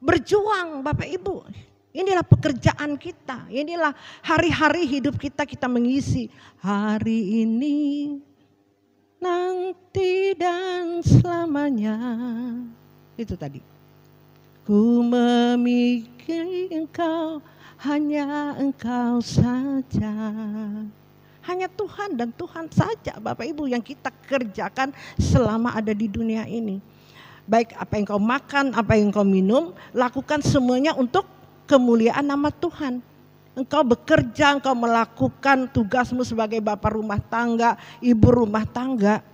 berjuang Bapak Ibu. Inilah pekerjaan kita. Inilah hari-hari hidup kita mengisi. Hari ini, nanti dan selamanya. Itu tadi. Ku memikir engkau, hanya engkau saja. Hanya Tuhan dan Tuhan saja Bapak Ibu yang kita kerjakan selama ada di dunia ini. Baik apa yang kau makan, apa yang kau minum, lakukan semuanya untuk kemuliaan nama Tuhan. Engkau bekerja, engkau melakukan tugasmu sebagai bapak rumah tangga, ibu rumah tangga.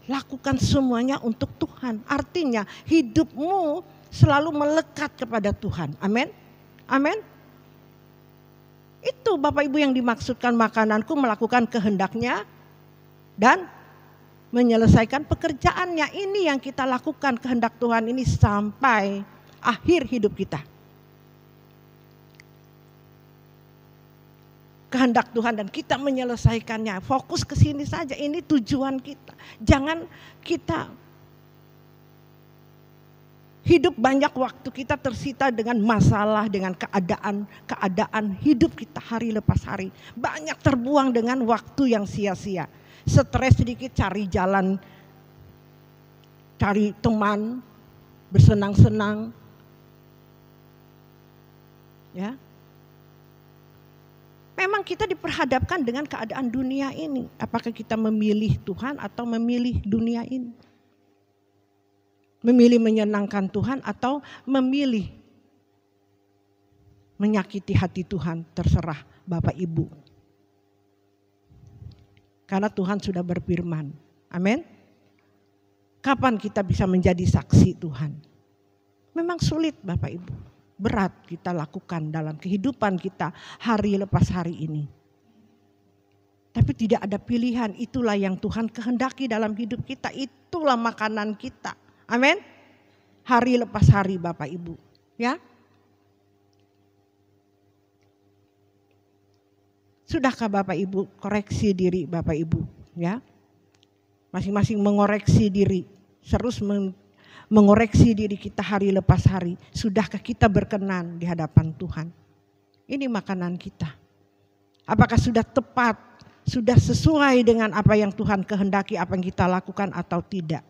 Lakukan semuanya untuk Tuhan. Artinya hidupmu selalu melekat kepada Tuhan. Amin. Amin. Itu Bapak Ibu yang dimaksudkan makananku melakukan kehendaknya dan menyelesaikan pekerjaannya. Ini yang kita lakukan kehendak Tuhan ini sampai akhir hidup kita. Kehendak Tuhan dan kita menyelesaikannya. Fokus ke sini saja, ini tujuan kita. Jangan kita hidup banyak waktu kita tersita dengan masalah, dengan keadaan hidup kita hari lepas hari. Banyak terbuang dengan waktu yang sia-sia. Stres sedikit cari jalan, cari teman, bersenang-senang. Ya. Memang kita diperhadapkan dengan keadaan dunia ini. Apakah kita memilih Tuhan atau memilih dunia ini? Memilih menyenangkan Tuhan atau memilih menyakiti hati Tuhan, terserah Bapak Ibu. Karena Tuhan sudah berfirman. Amin. Kapan kita bisa menjadi saksi Tuhan? Memang sulit Bapak Ibu. Berat kita lakukan dalam kehidupan kita hari lepas hari ini. Tapi tidak ada pilihan, itulah yang Tuhan kehendaki dalam hidup kita. Itulah makanan kita. Amin. Hari lepas hari Bapak Ibu. Ya. Sudahkah Bapak Ibu koreksi diri Bapak Ibu? Ya. Masing-masing mengoreksi diri. Terus mengoreksi diri kita hari lepas hari. Sudahkah kita berkenan di hadapan Tuhan? Ini makanan kita. Apakah sudah tepat, sudah sesuai dengan apa yang Tuhan kehendaki, apa yang kita lakukan atau tidak?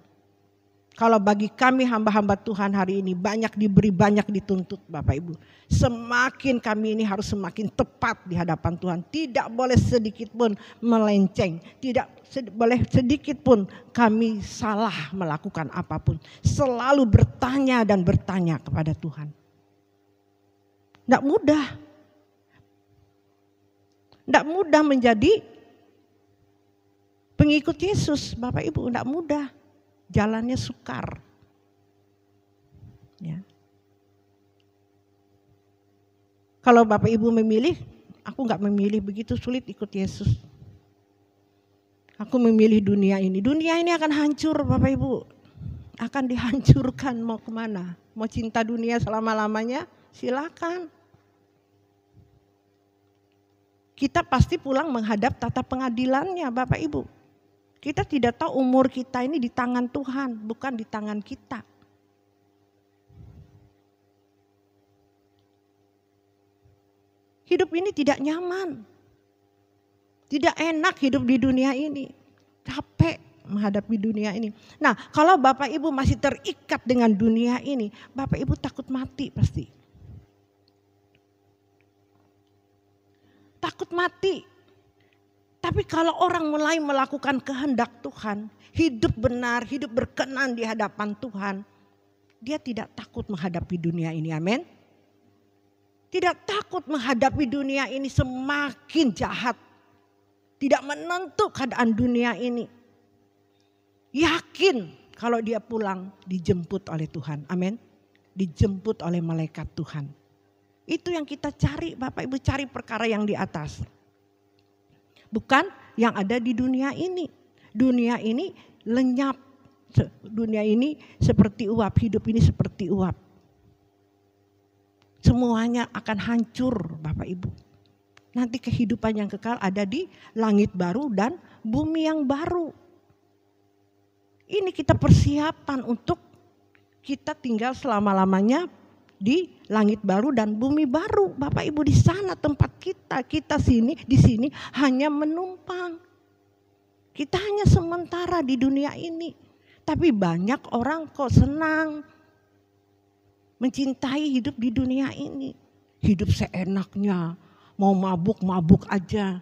Kalau bagi kami hamba-hamba Tuhan hari ini banyak diberi, banyak dituntut Bapak Ibu. Semakin kami ini harus semakin tepat di hadapan Tuhan. Tidak boleh sedikit pun melenceng. Tidak boleh sedikit pun kami salah melakukan apapun. Selalu bertanya dan bertanya kepada Tuhan. Tidak mudah. Tidak mudah menjadi pengikut Yesus Bapak Ibu. Tidak mudah. Jalannya sukar. Ya. Kalau Bapak Ibu memilih, aku nggak memilih, begitu sulit ikut Yesus. Aku memilih dunia ini. Dunia ini akan hancur Bapak Ibu. Akan dihancurkan, mau kemana? Mau cinta dunia selama-lamanya? Silakan. Kita pasti pulang menghadap tata pengadilannya Bapak Ibu. Kita tidak tahu umur kita ini di tangan Tuhan, bukan di tangan kita. Hidup ini tidak nyaman. Tidak enak hidup di dunia ini. Capek menghadapi dunia ini. Nah, kalau Bapak Ibu masih terikat dengan dunia ini, Bapak Ibu takut mati pasti. Takut mati. Tapi kalau orang mulai melakukan kehendak Tuhan, hidup benar, hidup berkenan di hadapan Tuhan, dia tidak takut menghadapi dunia ini, amin. Tidak takut menghadapi dunia ini semakin jahat. Tidak menentu keadaan dunia ini. Yakin kalau dia pulang dijemput oleh Tuhan, amin. Dijemput oleh malaikat Tuhan. Itu yang kita cari, Bapak Ibu, cari perkara yang di atas. Bukan yang ada di dunia ini. Dunia ini lenyap. Dunia ini seperti uap. Hidup ini seperti uap. Semuanya akan hancur Bapak Ibu. Nanti kehidupan yang kekal ada di langit baru dan bumi yang baru. Ini kita persiapan untuk kita tinggal selama-lamanya di langit baru dan bumi baru. Bapak Ibu, di sana tempat kita di sini hanya menumpang. Kita hanya sementara di dunia ini. Tapi banyak orang kok senang mencintai hidup di dunia ini. Hidup seenaknya, mau mabuk-mabuk aja.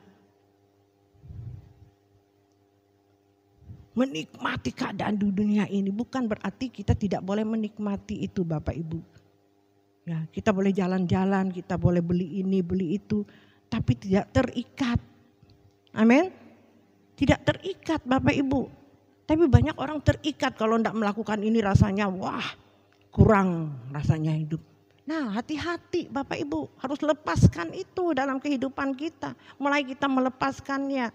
Menikmati keadaan di dunia ini bukan berarti kita tidak boleh menikmati itu Bapak Ibu. Ya, kita boleh jalan-jalan, kita boleh beli ini, beli itu, tapi tidak terikat. Amin. Tidak terikat Bapak Ibu. Tapi banyak orang terikat kalau tidak melakukan ini rasanya wah kurang rasanya hidup. Nah, hati-hati Bapak Ibu, harus lepaskan itu dalam kehidupan kita. Mulai kita melepaskannya.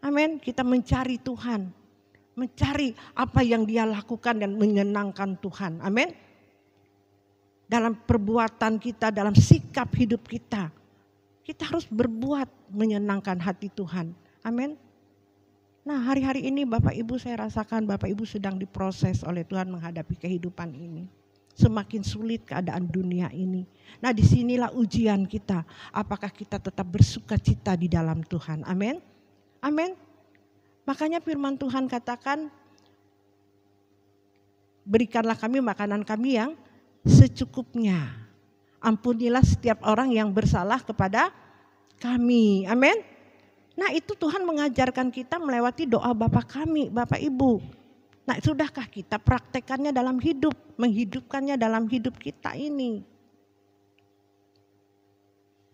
Amin. Kita mencari Tuhan. Mencari apa yang Dia lakukan dan menyenangkan Tuhan. Amin. Dalam perbuatan kita, dalam sikap hidup kita. Kita harus berbuat menyenangkan hati Tuhan. Amin. Nah, hari-hari ini Bapak Ibu, saya rasakan Bapak Ibu sedang diproses oleh Tuhan menghadapi kehidupan ini. Semakin sulit keadaan dunia ini. Nah, disinilah ujian kita. Apakah kita tetap bersuka cita di dalam Tuhan. Amin. Amin. Makanya firman Tuhan katakan, berikanlah kami makanan kami yang secukupnya. Ampunilah setiap orang yang bersalah kepada kami. Amin. Nah, itu Tuhan mengajarkan kita melewati doa Bapa kami, Bapak Ibu. Nah, sudahkah kita praktekannya dalam hidup, menghidupkannya dalam hidup kita ini?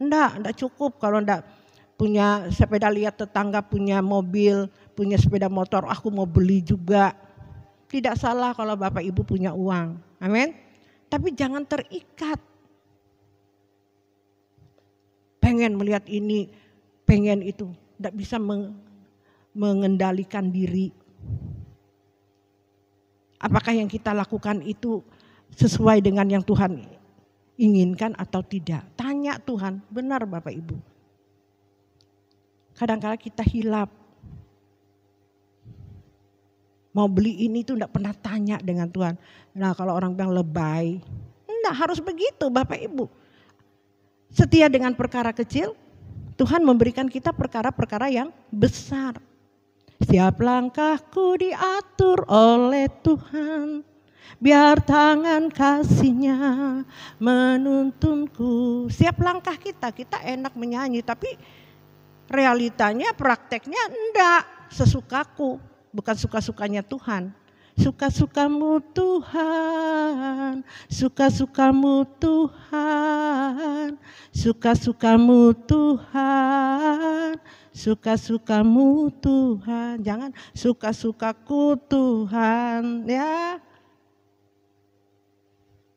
Enggak cukup kalau enggak punya sepeda, lihat tetangga punya mobil, punya sepeda motor, aku mau beli juga. Tidak salah kalau Bapak Ibu punya uang. Amin. Tapi jangan terikat. Pengen melihat ini, pengen itu. Tidak bisa mengendalikan diri. Apakah yang kita lakukan itu sesuai dengan yang Tuhan inginkan atau tidak? Tanya Tuhan, benar Bapak Ibu. Kadang-kadang kita hilap. Mau beli ini tuh enggak pernah tanya dengan Tuhan. Nah kalau orang bilang lebay, enggak harus begitu Bapak Ibu. Setia dengan perkara kecil, Tuhan memberikan kita perkara-perkara yang besar. Setiap langkahku diatur oleh Tuhan, biar tangan kasih-Nya menuntunku. Setiap langkah kita enak menyanyi, tapi realitanya, prakteknya enggak sesukaku, bukan suka-sukanya Tuhan. Suka-sukamu Tuhan, suka-sukamu Tuhan, suka-sukamu Tuhan, suka-sukamu Tuhan. Jangan suka-sukaku Tuhan ya.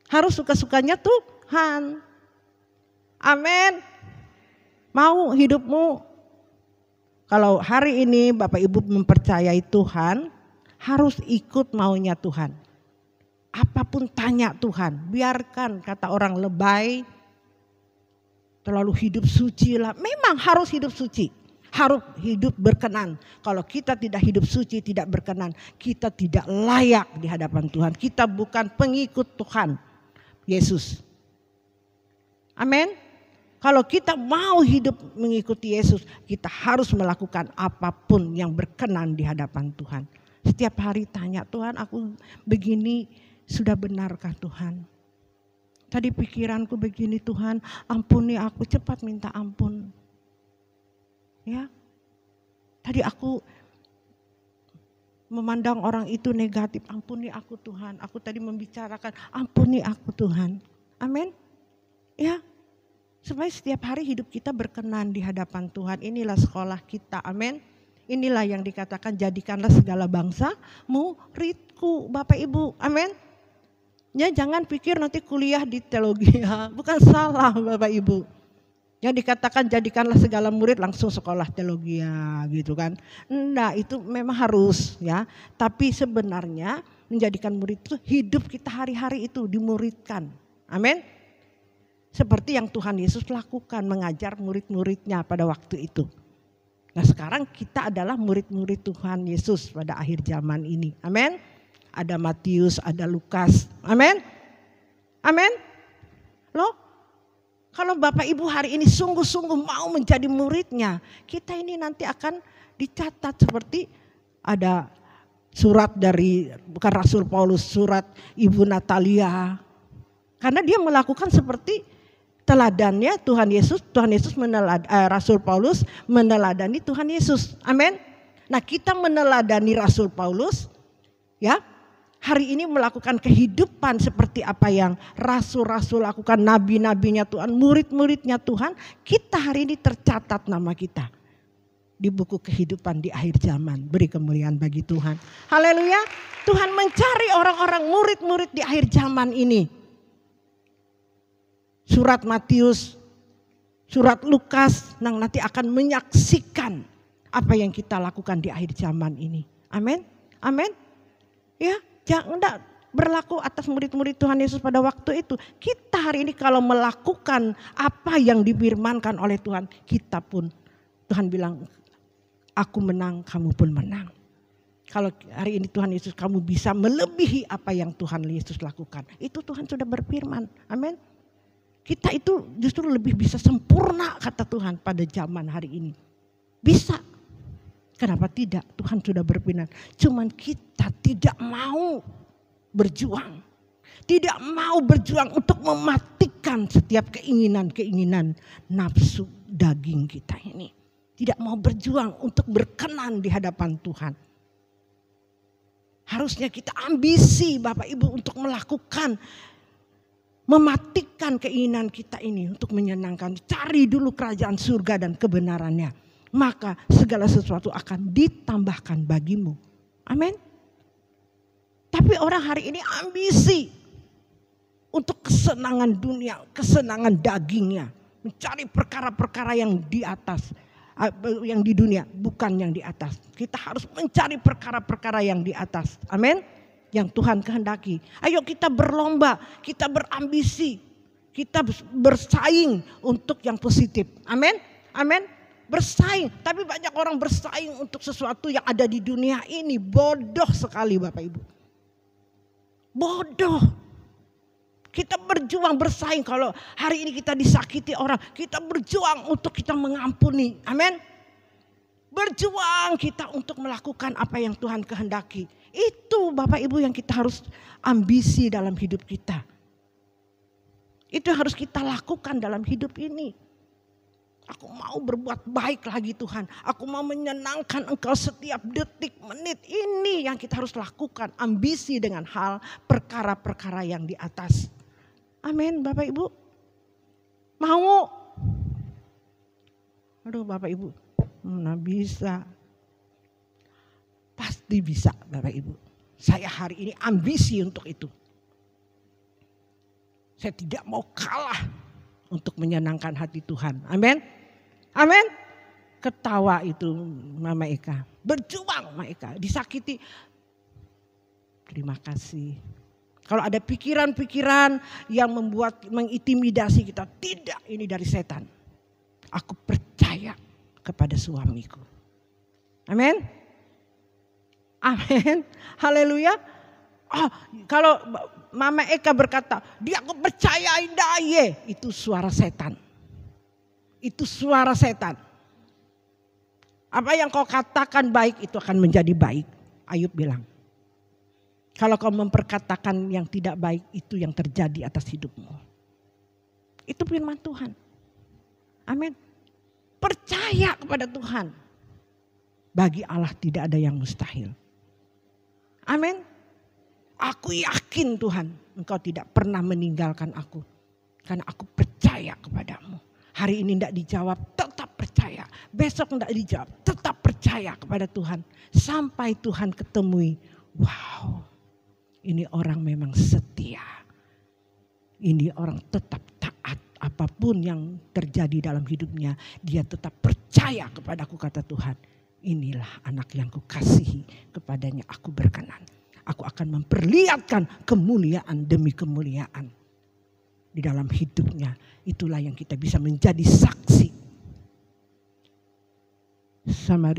Harus suka-sukanya Tuhan. Amin. Mau hidupmu, kalau hari ini Bapak Ibu mempercayai Tuhan, harus ikut maunya Tuhan. Apapun tanya Tuhan, biarkan kata orang lebay, terlalu hidup suci lah. Memang harus hidup suci, harus hidup berkenan. Kalau kita tidak hidup suci, tidak berkenan, kita tidak layak di hadapan Tuhan. Kita bukan pengikut Tuhan Yesus. Amin. Kalau kita mau hidup mengikuti Yesus, kita harus melakukan apapun yang berkenan di hadapan Tuhan. Setiap hari tanya, Tuhan aku begini sudah benarkah Tuhan? Tadi pikiranku begini Tuhan, ampuni aku, cepat minta ampun. Ya, tadi aku memandang orang itu negatif, ampuni aku Tuhan. Aku tadi membicarakan, ampuni aku Tuhan. Amin. Ya, supaya setiap hari hidup kita berkenan di hadapan Tuhan. Inilah sekolah kita, amin. Inilah yang dikatakan jadikanlah segala bangsa muridku, Bapak Ibu, amin. Ya jangan pikir nanti kuliah di teologi, ya. Bukan salah Bapak Ibu. Yang dikatakan jadikanlah segala murid langsung sekolah teologi ya, gitu kan. Enggak, itu memang harus ya. Tapi sebenarnya menjadikan murid itu hidup kita hari-hari itu dimuridkan, amin. Seperti yang Tuhan Yesus lakukan, mengajar murid-muridnya pada waktu itu. Nah sekarang kita adalah murid-murid Tuhan Yesus pada akhir zaman ini. Amin. Ada Matius, ada Lukas. Amin. Amin. Loh, kalau Bapak Ibu hari ini sungguh-sungguh mau menjadi muridnya, kita ini nanti akan dicatat seperti ada surat dari, bukan Rasul Paulus, surat Ibu Natalia. Karena dia melakukan seperti teladannya Tuhan Yesus Rasul Paulus meneladani Tuhan Yesus. Amin. Nah, kita meneladani Rasul Paulus ya. Hari ini melakukan kehidupan seperti apa yang rasul-rasul lakukan, nabi-nabinya Tuhan, murid-muridnya Tuhan. Kita hari ini tercatat nama kita di buku kehidupan di akhir zaman. Beri kemuliaan bagi Tuhan. Haleluya. Tuhan mencari orang-orang murid-murid di akhir zaman ini. Surat Matius, surat Lukas yang nanti akan menyaksikan apa yang kita lakukan di akhir zaman ini. Amin. Amin. Ya, jangan berlaku atas murid-murid Tuhan Yesus pada waktu itu. Kita hari ini kalau melakukan apa yang difirmankan oleh Tuhan, kita pun Tuhan bilang, aku menang, kamu pun menang. Kalau hari ini Tuhan Yesus kamu bisa melebihi apa yang Tuhan Yesus lakukan. Itu Tuhan sudah berfirman. Amin. Kita itu justru lebih bisa sempurna kata Tuhan pada zaman hari ini. Bisa. Kenapa tidak? Tuhan sudah berfirman. Cuman kita tidak mau berjuang. Tidak mau berjuang untuk mematikan setiap keinginan-keinginan nafsu daging kita ini. Tidak mau berjuang untuk berkenan di hadapan Tuhan. Harusnya kita ambisi Bapak Ibu untuk melakukan, mematikan keinginan kita ini untuk menyenangkan. Cari dulu kerajaan surga dan kebenarannya. Maka segala sesuatu akan ditambahkan bagimu. Amin. Tapi orang hari ini ambisi untuk kesenangan dunia, kesenangan dagingnya. Mencari perkara-perkara yang di atas, yang di dunia, bukan yang di atas. Kita harus mencari perkara-perkara yang di atas. Amin. Yang Tuhan kehendaki. Ayo kita berlomba, kita berambisi, kita bersaing untuk yang positif. Amin. Amin. Bersaing, tapi banyak orang bersaing untuk sesuatu yang ada di dunia ini. Bodoh sekali Bapak Ibu. Bodoh. Kita berjuang bersaing. Kalau hari ini kita disakiti orang, kita berjuang untuk kita mengampuni. Amin. Berjuang kita untuk melakukan apa yang Tuhan kehendaki. Itu Bapak Ibu yang kita harus ambisi dalam hidup kita. Itu yang harus kita lakukan dalam hidup ini. Aku mau berbuat baik lagi Tuhan. Aku mau menyenangkan Engkau setiap detik, menit. Ini yang kita harus lakukan. Ambisi dengan hal perkara-perkara yang di atas. Amin Bapak Ibu. Mau? Aduh Bapak Ibu. Mana bisa. Pasti bisa Bapak Ibu. Saya hari ini ambisi untuk itu. Saya tidak mau kalah untuk menyenangkan hati Tuhan. Amin. Amin. Ketawa itu Mama Eka. Berjuang Mama Eka. Disakiti. Terima kasih. Kalau ada pikiran-pikiran yang mengintimidasi kita. Tidak, ini dari setan. Aku percaya kepada suamiku. Amin. Amin. Haleluya. Oh, kalau Mama Eka berkata, dia aku percayain Daye. Itu suara setan. Itu suara setan. Apa yang kau katakan baik itu akan menjadi baik. Ayub bilang. Kalau kau memperkatakan yang tidak baik itu yang terjadi atas hidupmu. Itu firman Tuhan. Amin. Percaya kepada Tuhan. Bagi Allah tidak ada yang mustahil. Amin. Aku yakin Tuhan, Engkau tidak pernah meninggalkan aku. Karena aku percaya kepadamu. Hari ini tidak dijawab, tetap percaya. Besok tidak dijawab, tetap percaya kepada Tuhan. Sampai Tuhan ketemui, wow, ini orang memang setia. Ini orang tetap taat. Apapun yang terjadi dalam hidupnya, dia tetap percaya kepadaku, kata Tuhan. Inilah anak yang kukasihi, kepadanya aku berkenan. Aku akan memperlihatkan kemuliaan demi kemuliaan di dalam hidupnya. Itulah yang kita bisa menjadi saksi.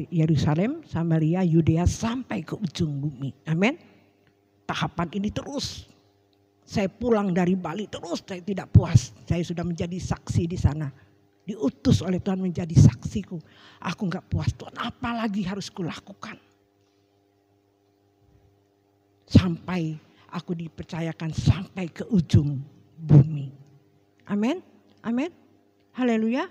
Yerusalem, Samaria, Yudea sampai ke ujung bumi. Amin. Tahapan ini terus. Saya pulang dari Bali terus, saya tidak puas. Saya sudah menjadi saksi di sana. Diutus oleh Tuhan menjadi saksiku. Aku enggak puas Tuhan, apa lagi harus kulakukan? Sampai aku dipercayakan sampai ke ujung bumi. Amin. Amin. Haleluya.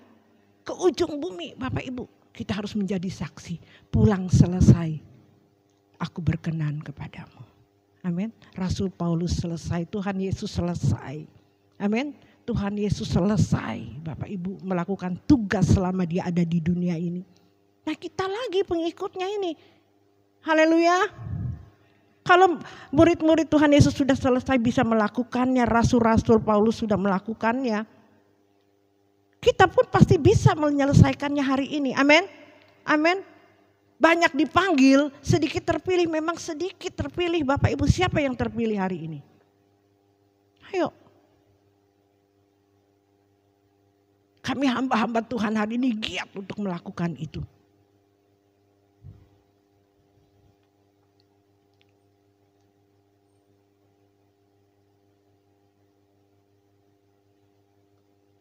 Ke ujung bumi Bapak Ibu. Kita harus menjadi saksi. Pulang selesai. Aku berkenan kepadamu. Amin. Rasul Paulus selesai. Tuhan Yesus selesai. Amin. Tuhan Yesus selesai Bapak Ibu melakukan tugas selama dia ada di dunia ini. Nah kita lagi pengikutnya ini. Haleluya. Kalau murid-murid Tuhan Yesus sudah selesai bisa melakukannya, rasul-rasul Paulus sudah melakukannya, kita pun pasti bisa menyelesaikannya hari ini. Amin. Amin. Banyak dipanggil, sedikit terpilih, memang sedikit terpilih. Bapak Ibu, siapa yang terpilih hari ini? Ayo. Kami hamba-hamba Tuhan hari ini giat untuk melakukan itu.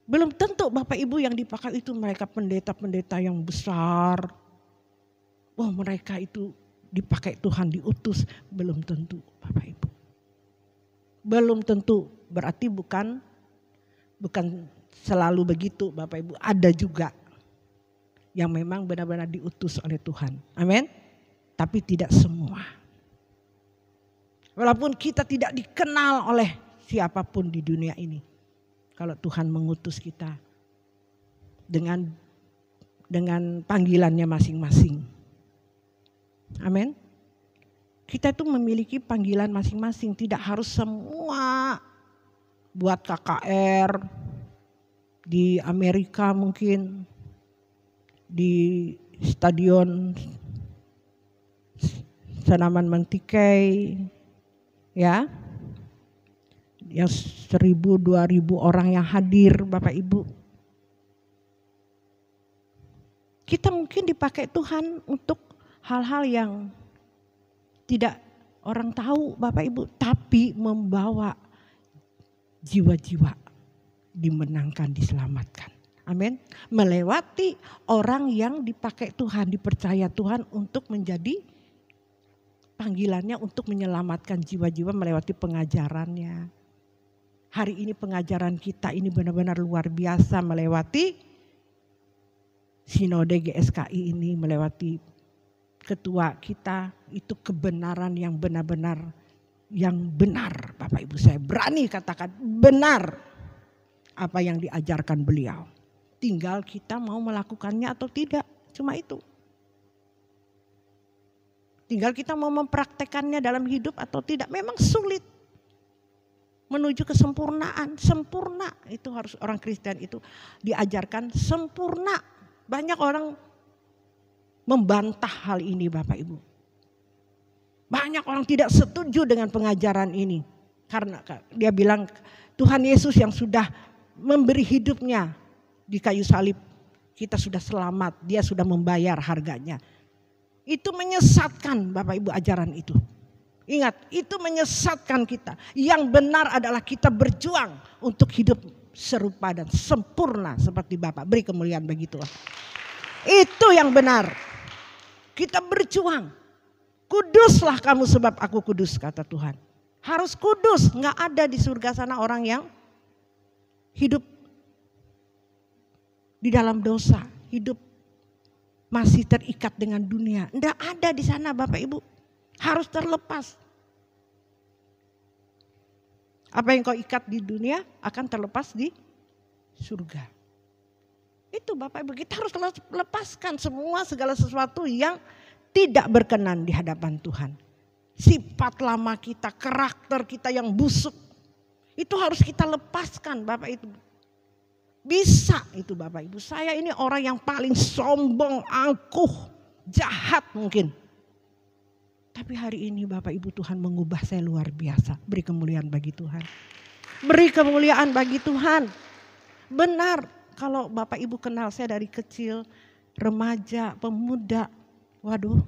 Belum tentu Bapak Ibu yang dipakai itu mereka pendeta-pendeta yang besar. Wah mereka itu dipakai Tuhan diutus. Belum tentu Bapak Ibu. Belum tentu berarti bukan selalu begitu Bapak Ibu. Ada juga yang memang benar-benar diutus oleh Tuhan. Amin. Tapi tidak semua. Walaupun kita tidak dikenal oleh siapapun di dunia ini. Kalau Tuhan mengutus kita dengan panggilannya masing-masing. Amin. Kita itu memiliki panggilan masing-masing. Tidak harus semua buat KKR di Amerika mungkin. Di stadion Senaman Mentikai. Ya. Yang 1.000-2.000 orang yang hadir Bapak Ibu. Kita mungkin dipakai Tuhan untuk hal-hal yang tidak orang tahu Bapak Ibu, tapi membawa jiwa-jiwa dimenangkan, diselamatkan. Amin. Melewati orang yang dipakai Tuhan, dipercaya Tuhan untuk menjadi panggilannya untuk menyelamatkan jiwa-jiwa melewati pengajarannya. Hari ini pengajaran kita ini benar-benar luar biasa, melewati Sinode GSKI ini, melewati ketua kita, itu kebenaran yang benar-benar yang benar. Bapak Ibu, saya berani katakan benar apa yang diajarkan beliau. Tinggal kita mau melakukannya atau tidak, cuma itu. Tinggal kita mau mempraktekannya dalam hidup atau tidak. Memang sulit menuju kesempurnaan. Sempurna itu harus orang Kristen itu diajarkan sempurna. Banyak orang membantah hal ini Bapak Ibu. Banyak orang tidak setuju dengan pengajaran ini. Karena dia bilang Tuhan Yesus yang sudah memberi hidupnya di kayu salib, kita sudah selamat, dia sudah membayar harganya. Itu menyesatkan Bapak Ibu ajaran itu. Ingat, itu menyesatkan kita. Yang benar adalah kita berjuang untuk hidup serupa dan sempurna seperti Bapa. Beri kemuliaan bagi Tuhan. Itu yang benar. Kita berjuang. Kuduslah kamu sebab aku kudus, kata Tuhan. Harus kudus. Nggak ada di surga sana orang yang hidup di dalam dosa. Hidup masih terikat dengan dunia. Nggak ada di sana Bapak Ibu. Harus terlepas. Apa yang kau ikat di dunia akan terlepas di surga. Itu Bapak Ibu, kita harus lepaskan semua segala sesuatu yang tidak berkenan di hadapan Tuhan. Sifat lama kita, karakter kita yang busuk, itu harus kita lepaskan Bapak Ibu. Bisa itu Bapak Ibu. Saya ini orang yang paling sombong, angkuh, jahat mungkin. Tapi hari ini Bapak Ibu Tuhan mengubah saya luar biasa. Beri kemuliaan bagi Tuhan. Beri kemuliaan bagi Tuhan. Benar kalau Bapak Ibu kenal saya dari kecil, remaja, pemuda. Waduh.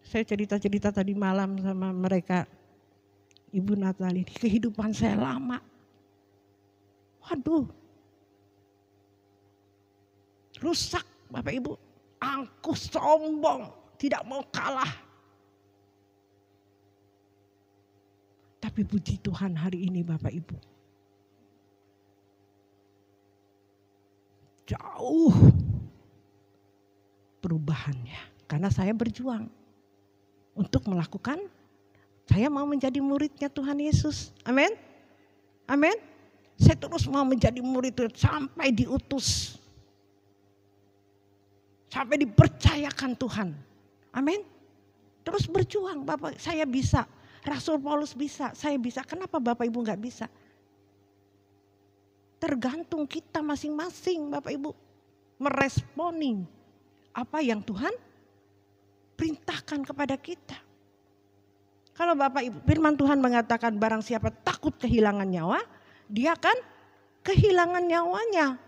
Saya cerita-cerita tadi malam sama mereka. Ibu Natali, kehidupan saya lama. Waduh. Rusak Bapak Ibu. Angkuh, sombong, tidak mau kalah. Tapi puji Tuhan hari ini Bapak Ibu. Jauh perubahannya. Karena saya berjuang untuk melakukan, saya mau menjadi muridnya Tuhan Yesus. Amin. Amin. Saya terus mau menjadi murid sampai diutus. Sampai dipercayakan Tuhan. Amin. Terus berjuang Bapak, saya bisa. Rasul Paulus bisa, saya bisa. Kenapa Bapak Ibu gak bisa? Tergantung kita masing-masing Bapak Ibu. Meresponi apa yang Tuhan perintahkan kepada kita. Kalau Bapak Ibu, firman Tuhan mengatakan barang siapa takut kehilangan nyawa, dia akan kehilangan nyawanya.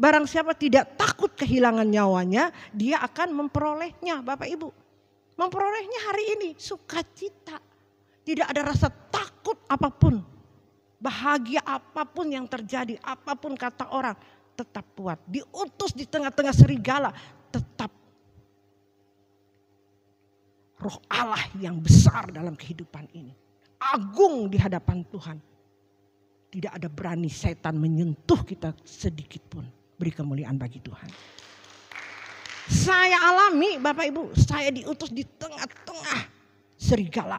Barang siapa tidak takut kehilangan nyawanya, dia akan memperolehnya Bapak Ibu. Memperolehnya hari ini, sukacita. Tidak ada rasa takut apapun. Bahagia apapun yang terjadi, apapun kata orang, tetap kuat. Diutus di tengah-tengah serigala, tetap Roh Allah yang besar dalam kehidupan ini. Agung di hadapan Tuhan. Tidak ada berani setan menyentuh kita sedikit pun. Beri kemuliaan bagi Tuhan. Saya alami Bapak Ibu, saya diutus di tengah-tengah serigala.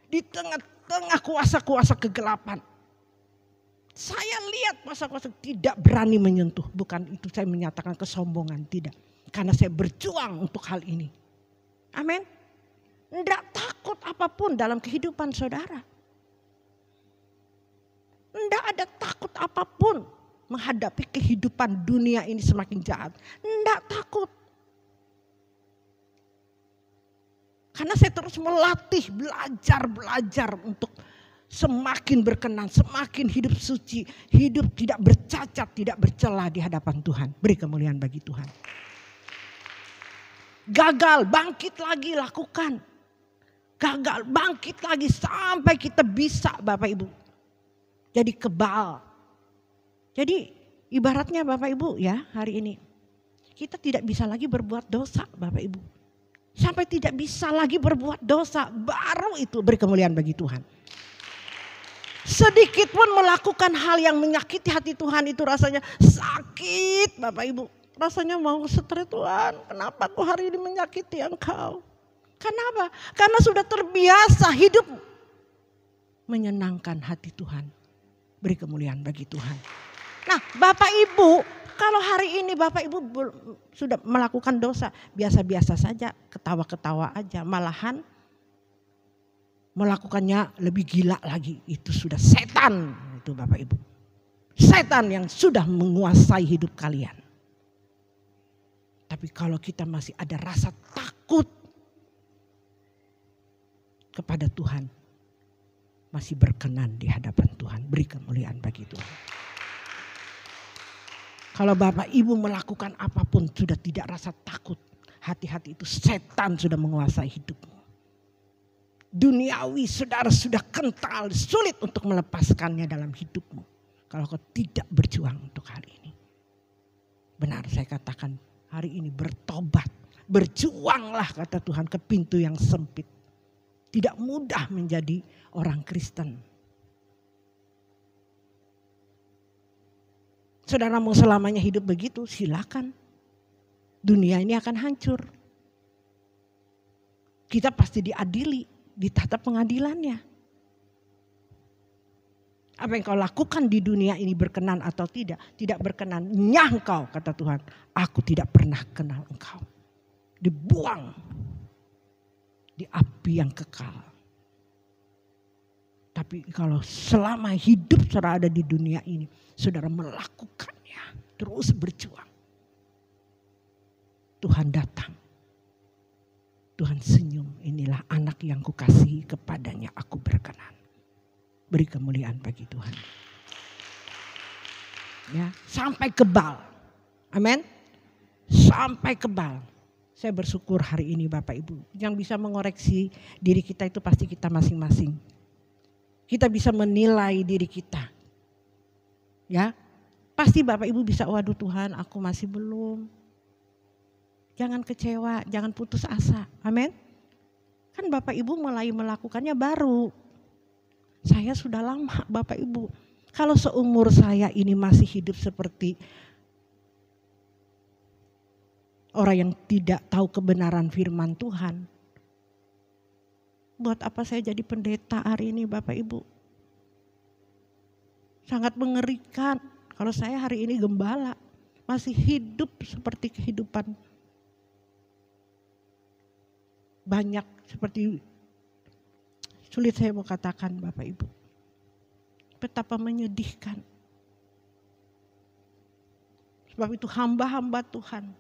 Di tengah-tengah kuasa-kuasa kegelapan. Saya lihat kuasa-kuasa tidak berani menyentuh. Bukan itu saya menyatakan kesombongan, tidak. Karena saya berjuang untuk hal ini. Amin. Tidak takut apapun dalam kehidupan saudara. Tidak ada takut apapun menghadapi kehidupan dunia ini semakin jahat. Tidak takut. Karena saya terus melatih, belajar untuk semakin berkenan, semakin hidup suci, hidup tidak bercacat, tidak bercela di hadapan Tuhan. Beri kemuliaan bagi Tuhan. Gagal, bangkit lagi, lakukan. Gagal, bangkit lagi sampai kita bisa, Bapak Ibu. Jadi kebal. Jadi ibaratnya Bapak Ibu ya, hari ini kita tidak bisa lagi berbuat dosa, Bapak Ibu. Sampai tidak bisa lagi berbuat dosa, baru itu beri kemuliaan bagi Tuhan. Sedikit pun melakukan hal yang menyakiti hati Tuhan itu rasanya sakit, Bapak Ibu. Rasanya mau stres, Tuhan, kenapa aku hari ini menyakiti Engkau? Kenapa? Karena sudah terbiasa hidup menyenangkan hati Tuhan. Beri kemuliaan bagi Tuhan. Nah, Bapak Ibu, kalau hari ini Bapak Ibu sudah melakukan dosa, biasa-biasa saja, ketawa-ketawa aja, malahan melakukannya lebih gila lagi. Itu sudah setan, itu Bapak Ibu. Setan yang sudah menguasai hidup kalian. Tapi kalau kita masih ada rasa takut kepada Tuhan, masih berkenan di hadapan Tuhan. Beri kemuliaan bagi Tuhan. Kalau Bapak Ibu melakukan apapun sudah tidak rasa takut, hati-hati itu setan sudah menguasai hidupmu. Duniawi saudara sudah kental, sulit untuk melepaskannya dalam hidupmu. Kalau kau tidak berjuang untuk hal ini. Benar saya katakan hari ini bertobat. Berjuanglah kata Tuhan ke pintu yang sempit. Tidak mudah menjadi orang Kristen. Saudara mau selamanya hidup begitu, silakan. Dunia ini akan hancur. Kita pasti diadili, ditata pengadilannya. Apa yang kau lakukan di dunia ini berkenan atau tidak? Tidak berkenan, nyah engkau kata Tuhan. Aku tidak pernah kenal engkau. Dibuang di api yang kekal. Tapi kalau selama hidup saudara ada di dunia ini, saudara melakukannya, terus berjuang. Tuhan datang. Tuhan senyum, inilah anak yang kukasihi, kepadanya aku berkenan. Beri kemuliaan bagi Tuhan. Ya, sampai kebal. Amin. Sampai kebal. Saya bersyukur hari ini Bapak Ibu. Yang bisa mengoreksi diri kita itu pasti kita masing-masing. Kita bisa menilai diri kita. Ya, pasti Bapak Ibu bisa, waduh Tuhan aku masih belum. Jangan kecewa, jangan putus asa. Amin. Kan Bapak Ibu mulai melakukannya baru. Saya sudah lama Bapak Ibu. Kalau seumur saya ini masih hidup seperti orang yang tidak tahu kebenaran firman Tuhan. Buat apa saya jadi pendeta hari ini Bapak Ibu? Sangat mengerikan kalau saya hari ini gembala. Masih hidup seperti kehidupan banyak seperti sulit saya mau katakan Bapak Ibu. Betapa menyedihkan. Sebab itu hamba-hamba Tuhan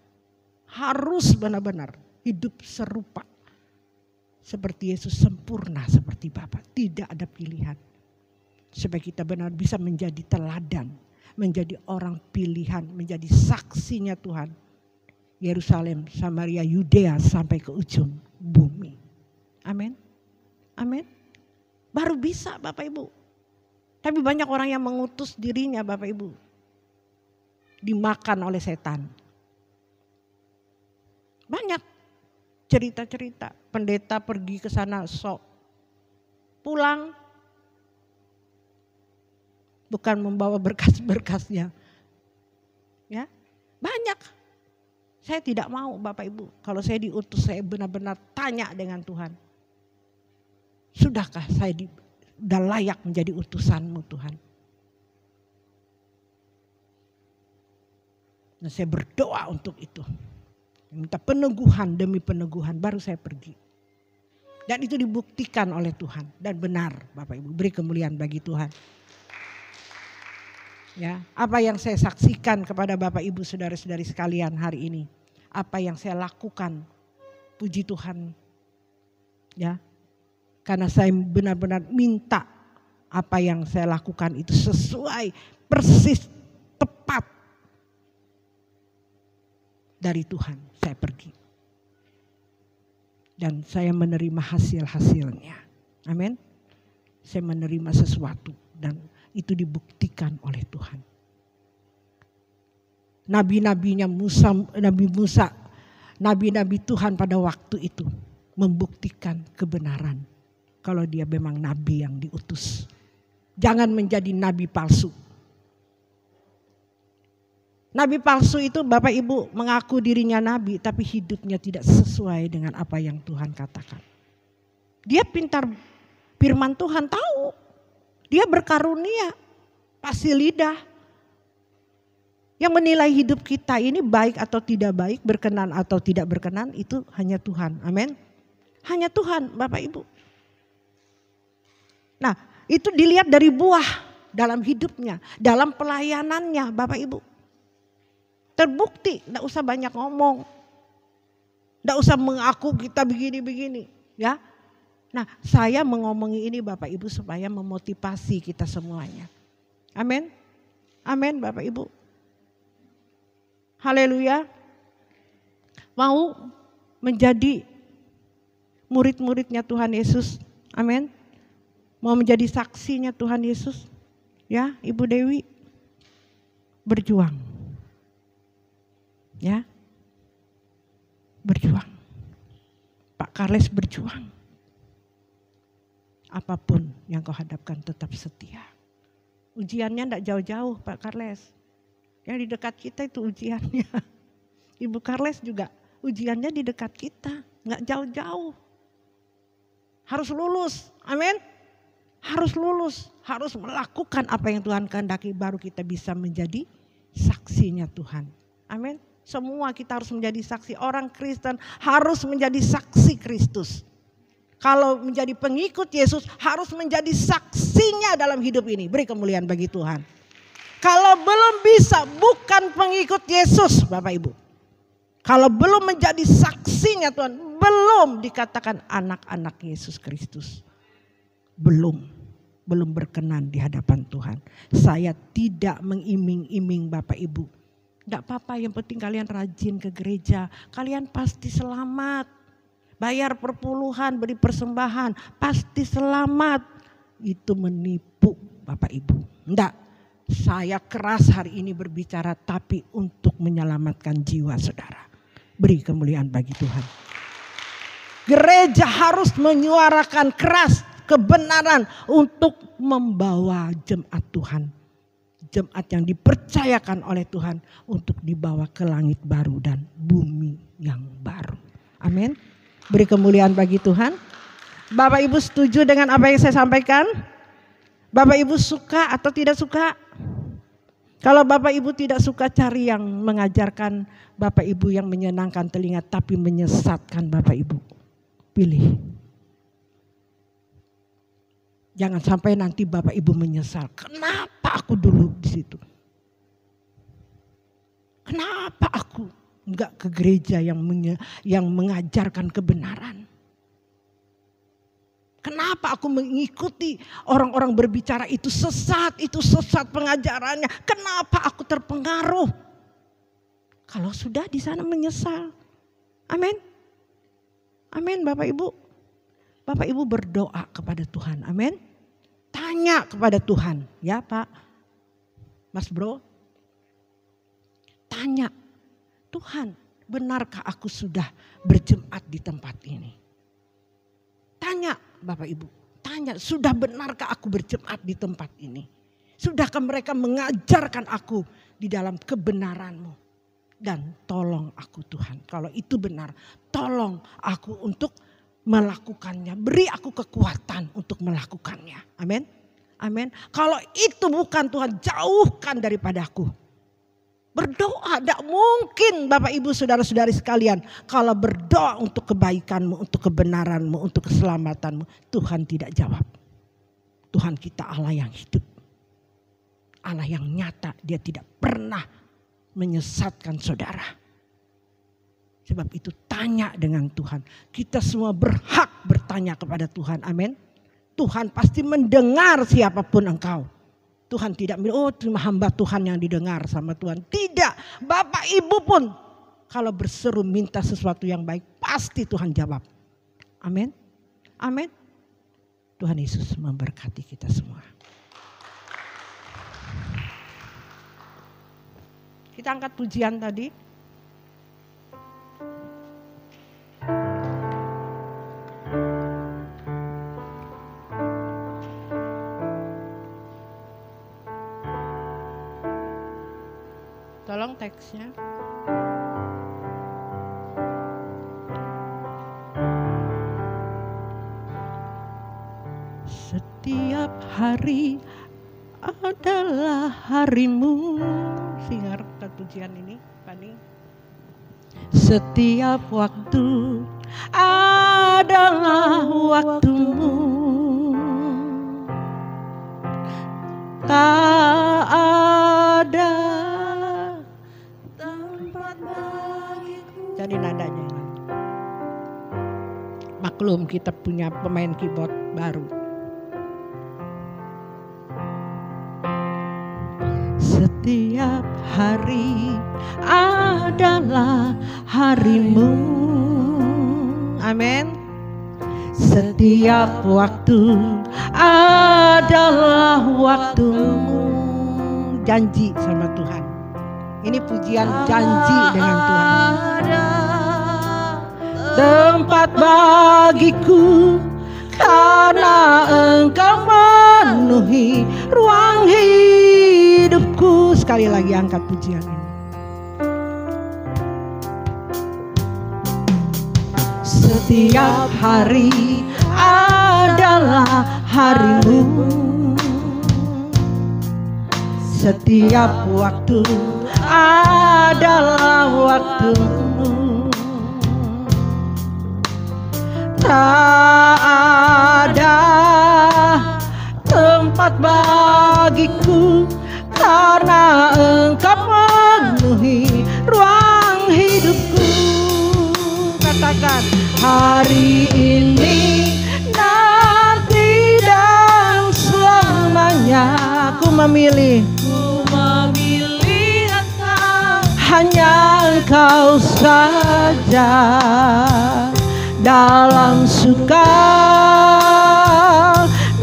harus benar-benar hidup serupa. Seperti Yesus sempurna seperti Bapa. Tidak ada pilihan. Supaya kita benar bisa menjadi teladan. Menjadi orang pilihan. Menjadi saksinya Tuhan. Yerusalem, Samaria, Yudea sampai ke ujung bumi. Amin. Amin. Baru bisa Bapak Ibu. Tapi banyak orang yang mengutus dirinya Bapak Ibu. Dimakan oleh setan. Banyak cerita-cerita. Pendeta pergi ke sana sok. Pulang. Bukan membawa berkas-berkasnya. Ya, banyak. Saya tidak mau Bapak Ibu. Kalau saya diutus saya benar-benar tanya dengan Tuhan. Sudahkah saya sudah layak menjadi utusanmu Tuhan? Nah, saya berdoa untuk itu. Minta peneguhan demi peneguhan baru saya pergi. Dan itu dibuktikan oleh Tuhan. Dan benar Bapak Ibu, beri kemuliaan bagi Tuhan. Ya, apa yang saya saksikan kepada Bapak Ibu saudara-saudari sekalian hari ini. Apa yang saya lakukan, puji Tuhan. Ya. Karena saya benar-benar minta apa yang saya lakukan itu sesuai, persis, tepat dari Tuhan. Saya pergi. Dan saya menerima hasil-hasilnya. Amin. Saya menerima sesuatu dan itu dibuktikan oleh Tuhan. Nabi-nabinya Musa, nabi-nabi Tuhan pada waktu itu membuktikan kebenaran kalau dia memang nabi yang diutus. Jangan menjadi nabi palsu. Nabi palsu itu Bapak Ibu mengaku dirinya nabi tapi hidupnya tidak sesuai dengan apa yang Tuhan katakan. Dia pintar firman Tuhan, tahu. Dia berkarunia, pasti lidah. Yang menilai hidup kita ini baik atau tidak baik, berkenan atau tidak berkenan, itu hanya Tuhan. Amin. Hanya Tuhan, Bapak Ibu. Nah, itu dilihat dari buah dalam hidupnya, dalam pelayanannya, Bapak Ibu. Terbukti, enggak usah banyak ngomong. Enggak usah mengaku kita begini-begini, ya. Nah, saya mengomongi ini Bapak Ibu supaya memotivasi kita semuanya. Amin. Amin, Bapak Ibu. Haleluya. Mau menjadi murid-muridnya Tuhan Yesus. Amin. Mau menjadi saksinya Tuhan Yesus. Ya, Ibu Dewi. Berjuang. Ya. Berjuang. Pak Karles berjuang. Apapun yang kau hadapkan tetap setia. Ujiannya tidak jauh-jauh Pak Karles. Yang di dekat kita itu ujiannya. Ibu Karles juga ujiannya di dekat kita. Nggak jauh-jauh. Harus lulus. Amin. Harus lulus. Harus melakukan apa yang Tuhan kehendaki. Baru kita bisa menjadi saksinya Tuhan. Amin. Semua kita harus menjadi saksi. Orang Kristen harus menjadi saksi Kristus. Kalau menjadi pengikut Yesus harus menjadi saksinya dalam hidup ini. Beri kemuliaan bagi Tuhan. Kalau belum bisa, bukan pengikut Yesus Bapak Ibu. Kalau belum menjadi saksinya Tuhan, belum dikatakan anak-anak Yesus Kristus. Belum berkenan di hadapan Tuhan. Saya tidak mengiming-iming Bapak Ibu. Enggak apa-apa, yang penting kalian rajin ke gereja. Kalian pasti selamat. Bayar perpuluhan, beri persembahan, pasti selamat. Itu menipu Bapak Ibu. Enggak. Saya keras hari ini berbicara tapi untuk menyelamatkan jiwa saudara. Beri kemuliaan bagi Tuhan. Gereja harus menyuarakan keras kebenaran untuk membawa jemaat Tuhan. Jemaat yang dipercayakan oleh Tuhan untuk dibawa ke langit baru dan bumi yang baru. Amin. Beri kemuliaan bagi Tuhan. Bapak Ibu setuju dengan apa yang saya sampaikan? Bapak Ibu suka atau tidak suka? Kalau Bapak Ibu tidak suka, cari yang mengajarkan Bapak Ibu yang menyenangkan telinga tapi menyesatkan Bapak Ibu. Pilih. Jangan sampai nanti Bapak Ibu menyesal. Kenapa aku dulu di situ? Kenapa aku enggak ke gereja yang mengajarkan kebenaran? Kenapa aku mengikuti orang-orang berbicara itu sesat pengajarannya. Kenapa aku terpengaruh? Kalau sudah di sana menyesal. Amin. Amin Bapak Ibu. Bapak Ibu berdoa kepada Tuhan. Amin. Tanya kepada Tuhan. Ya Pak. Mas Bro. Tanya. Tuhan, benarkah aku sudah berjemaat di tempat ini? Tanya Bapak Ibu, tanya, sudah benarkah aku berjemaat di tempat ini? Sudahkah mereka mengajarkan aku di dalam kebenaran-Mu? Dan tolong aku Tuhan, kalau itu benar, tolong aku untuk melakukannya. Beri aku kekuatan untuk melakukannya. Amin. Amin. Kalau itu bukan Tuhan, jauhkan daripadaku. Berdoa, tidak mungkin Bapak Ibu saudara-saudari sekalian. Kalau berdoa untuk kebaikanmu, untuk kebenaranmu, untuk keselamatanmu, Tuhan tidak jawab. Tuhan kita Allah yang hidup. Allah yang nyata, dia tidak pernah menyesatkan saudara. Sebab itu tanya dengan Tuhan. Kita semua berhak bertanya kepada Tuhan, amin. Tuhan pasti mendengar siapapun engkau. Tuhan tidak bilang, oh cuma hamba Tuhan yang didengar sama Tuhan. Tidak, Bapak Ibu pun kalau berseru minta sesuatu yang baik, pasti Tuhan jawab. Amin. Amin. Tuhan Yesus memberkati kita semua. Kita angkat pujian tadi. Tolong teksnya. Setiap hari adalah harimu. Singar pujian ini, Pani. Setiap waktu adalah waktumu. Tak ada tempat bagiku. Jadi nadanya yang lain. Maklum kita punya pemain keyboard baru. Setiap hari adalah harimu. Amin. Setiap waktu adalah waktumu. Janji sama Tuhan. Ini pujian janji dengan Tuhan. Tempat bagiku karena Engkau memenuhi ruang hidupku. Sekali lagi angkat pujian ini. Setiap hari adalah harimu. Setiap waktu adalah waktumu. Tak ada tempat bagiku karena Engkau memenuhi ruang hidupku. Katakan, hari ini, nanti dan selamanya aku memilih. Hanya Engkau saja. Dalam suka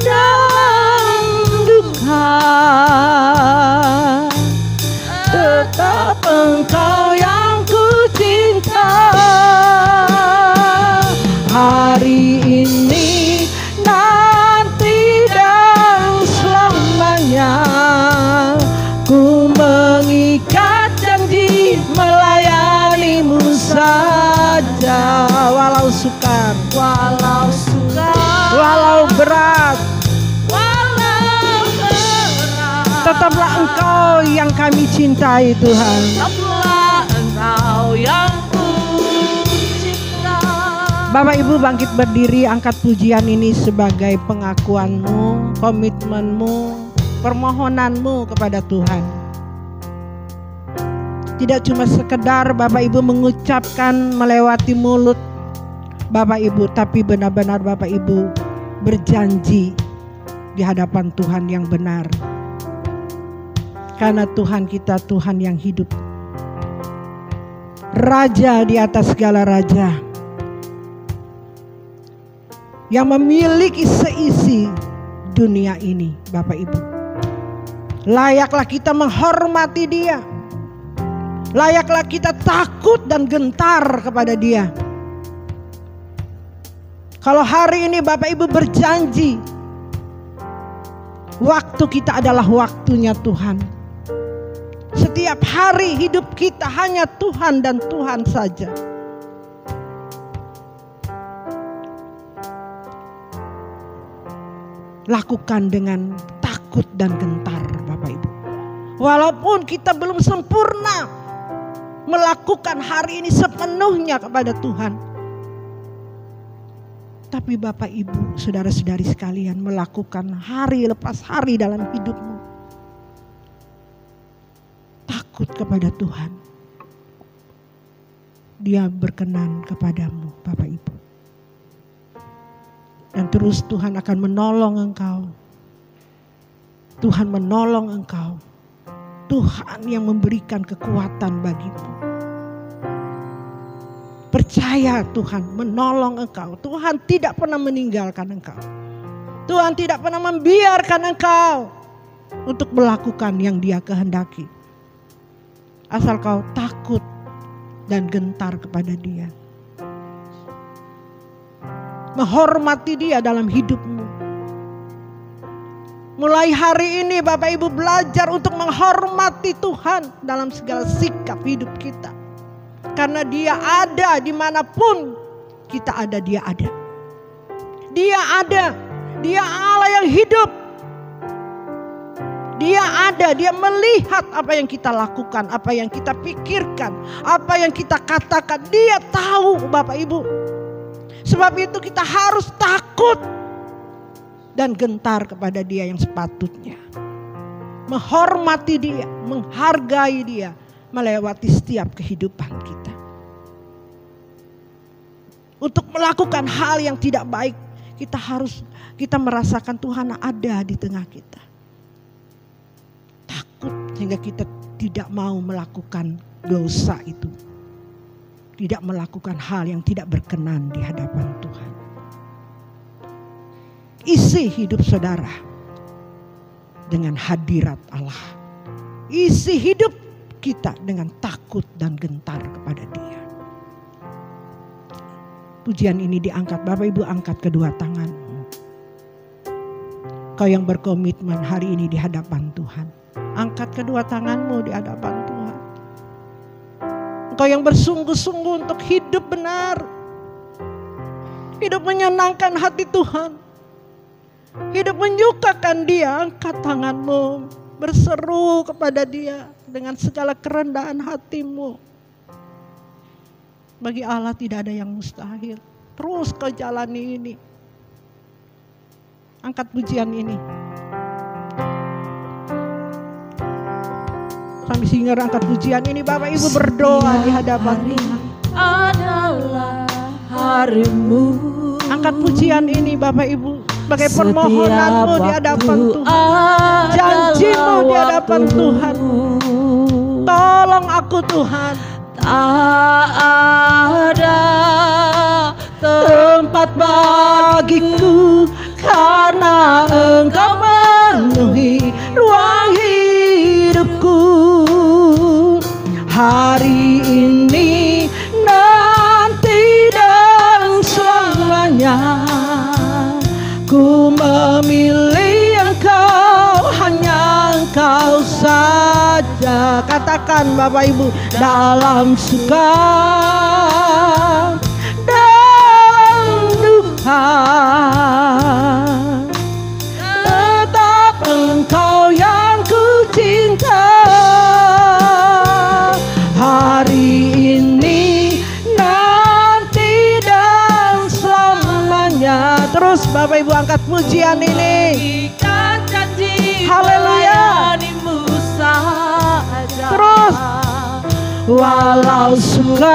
dan duka, tetap Engkau yang ku cinta. Hari ini, nanti dan selamanya ku mengikat janji melayanimu saja. Walau sukar, walau berat, tetaplah Engkau yang kami cintai Tuhan. Tetaplah Engkau yang ku cinta. Bapak Ibu bangkit berdiri, angkat pujian ini sebagai pengakuanmu, komitmenmu, permohonanmu kepada Tuhan. Tidak cuma sekedar Bapak Ibu mengucapkan melewati mulut Bapak Ibu, tapi benar-benar Bapak Ibu berjanji di hadapan Tuhan yang benar. Karena Tuhan kita Tuhan yang hidup, Raja di atas segala raja, yang memiliki seisi dunia ini. Bapak Ibu, layaklah kita menghormati Dia. Layaklah kita takut dan gentar kepada Dia. Kalau hari ini Bapak Ibu berjanji, waktu kita adalah waktunya Tuhan. Setiap hari hidup kita hanya Tuhan dan Tuhan saja. Lakukan dengan takut dan gentar Bapak Ibu. Walaupun kita belum sempurna melakukan hari ini sepenuhnya kepada Tuhan, tapi Bapak Ibu, saudara-saudari sekalian, melakukan hari lepas hari dalam hidupmu. Takut kepada Tuhan. Dia berkenan kepadamu Bapak Ibu. Dan terus Tuhan akan menolong engkau. Tuhan menolong engkau. Tuhan yang memberikan kekuatan bagimu. Percaya Tuhan menolong engkau. Tuhan tidak pernah meninggalkan engkau. Tuhan tidak pernah membiarkan engkau untuk melakukan yang Dia kehendaki. Asal kau takut dan gentar kepada Dia. Menghormati Dia dalam hidupmu. Mulai hari ini Bapak Ibu belajar untuk menghormati Tuhan dalam segala sikap hidup kita. Karena Dia ada dimanapun kita ada, Dia ada. Dia ada, Dia Allah yang hidup. Dia ada, Dia melihat apa yang kita lakukan, apa yang kita pikirkan, apa yang kita katakan. Dia tahu Bapak Ibu. Sebab itu kita harus takut dan gentar kepada Dia yang sepatutnya. Menghormati Dia, menghargai Dia, melewati setiap kehidupan kita. Untuk melakukan hal yang tidak baik, kita merasakan Tuhan ada di tengah kita. Takut sehingga kita tidak mau melakukan dosa itu. Tidak melakukan hal yang tidak berkenan di hadapan Tuhan. Isi hidup saudara dengan hadirat Allah. Isi hidup kita dengan takut dan gentar kepada Dia. Pujian ini diangkat, Bapak Ibu angkat kedua tanganmu. Kau yang berkomitmen hari ini di hadapan Tuhan. Angkat kedua tanganmu di hadapan Tuhan. Kau yang bersungguh-sungguh untuk hidup benar. Hidup menyenangkan hati Tuhan. Hidup menyukakan Dia. Angkat tanganmu. Berseru kepada Dia dengan segala kerendahan hatimu. Bagi Allah tidak ada yang mustahil. Terus kau jalani ini. Angkat pujian ini. Kami singar angkat pujian ini. Bapak Ibu berdoa di hadapan Tuhan. Adalah harimu. Angkat pujian ini Bapak Ibu. Sebagai permohonanmu di hadapan Tuhan. Janjimu di hadapan Tuhan. Tolong aku Tuhan. Tak ada Tempat bagiku karena Engkau memenuhi ruang hidupku. Hari ini, nanti dan selamanya ku memilih Engkau, hanya Engkau saja. Katakan Bapak Ibu, dalam suka, dalam duka, tetap Engkau yang ku cinta. Hari ini, nanti dan selamanya. Terus Bapak Ibu angkat pujian ini. Haleluya. Terus walau sukar,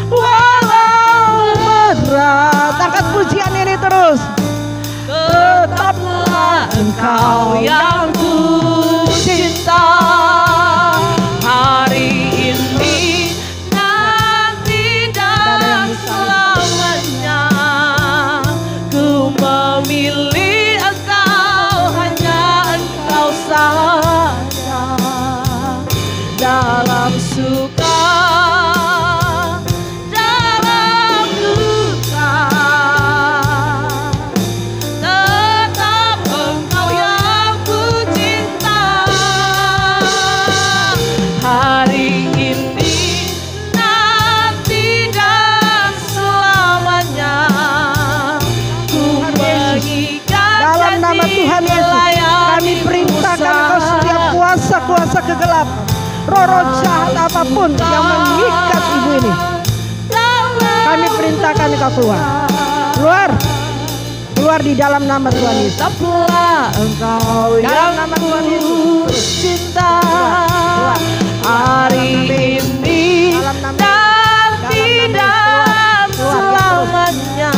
walau berat, angkat pujian ini terus. Tetaplah Engkau yang ku cinta. hari ini, nanti dan selamanya. Ku memilih Engkau, hanya Engkau saja. Dalam suka, dalam duka, tetap Engkau yang ku cinta. Hari ini, nanti dan selamanya. Ku mengikat Dalam nama Tuhan Yesus, kami perintahkan Engkau setiap kuasa-kuasa kegelapan, roh-roh jahat apapun yang mengikat ibu ini, kami perintahkan Engkau keluar. Keluar. Keluar di dalam nama Tuhan Yesus. Tetaplah Engkau Dalam yang nama Tuhan ku cinta. Keluar. Hari ini, Dalam nama- nanti dalam nama- dan keluar. Keluar. selamanya.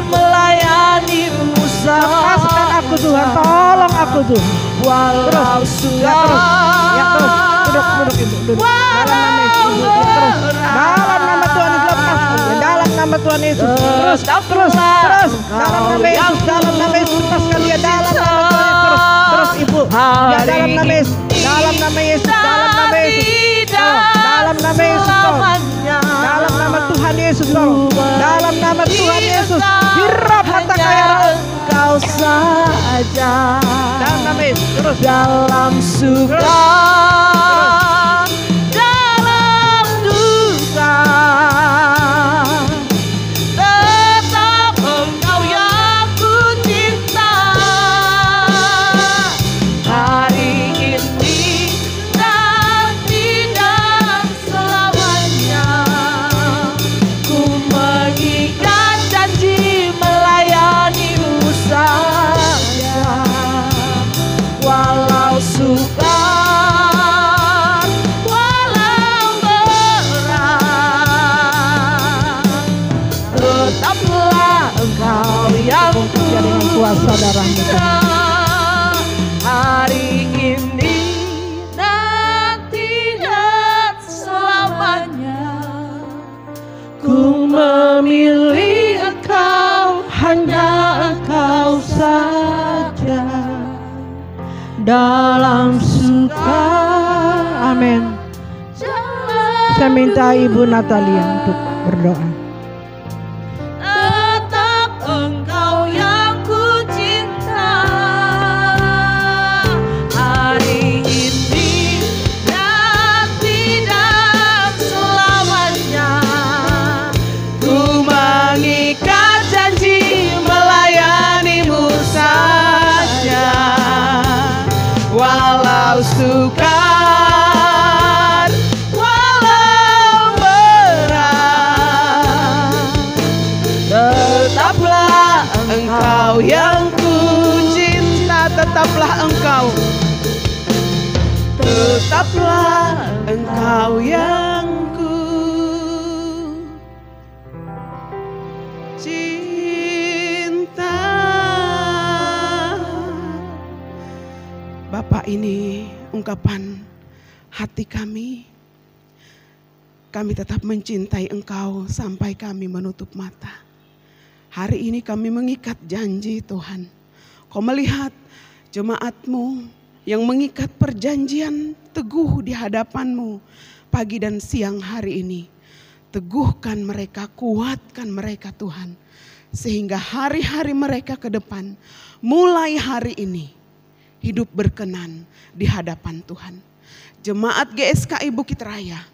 melayanimu Lepaskan aku Tuhan, tolong aku Tuhan. walau sudah Duduk Ibu, duduk. Dalam nama Yesus, Ibu, terus. Dalam nama Tuhan Yesus, lepaskan dia. Dalam nama Tuhan Yesus, terus. Dalam nama Yesus, lepaskan dia. Dalam nama Tuhan Yesus, terus Ibu. Ya, dalam nama Yesus, dalam nama Yesus, dalam nama Yesus. Dalam nama Yesus, dalam nama Tuhan Yesus, dalam nama Tuhan Yesus. Hirap harta kekayaan Engkau saja. dalam nama Yesus, terus. Dalam suka, dalam duka, tetap Engkau yang ku cinta. Hari ini nanti dan selamanya, ku mengikat janji melayanimu saja. Walau sukar, walau berat, tetaplah Engkau yang ku Dengan kuasa darah-Mu Tuhan. hari ini nanti dan selamanya. Ku memilih Engkau, hanya Engkau saja. Dalam suka, Amin. Saya minta Ibu Natalia untuk berdoa. tetap Engkau yang ku cinta. Hari ini nanti dan selamanya, ku mengikat janji melayanimu saja. Walau sukar, walau berat, tetaplah Engkau yang ku cinta. Tetaplah Engkau, tetaplah Engkau yang ku cinta. Bapak, ini ungkapan hati kami. Kami tetap mencintai Engkau sampai kami menutup mata. Hari ini kami mengikat janji Tuhan. Kau melihat jemaat-Mu yang mengikat perjanjian teguh di hadapan-Mu pagi dan siang hari ini. Teguhkan mereka, kuatkan mereka Tuhan. Sehingga hari-hari mereka ke depan, mulai hari ini, hidup berkenan di hadapan Tuhan. Jemaat GSKI Bukit Raya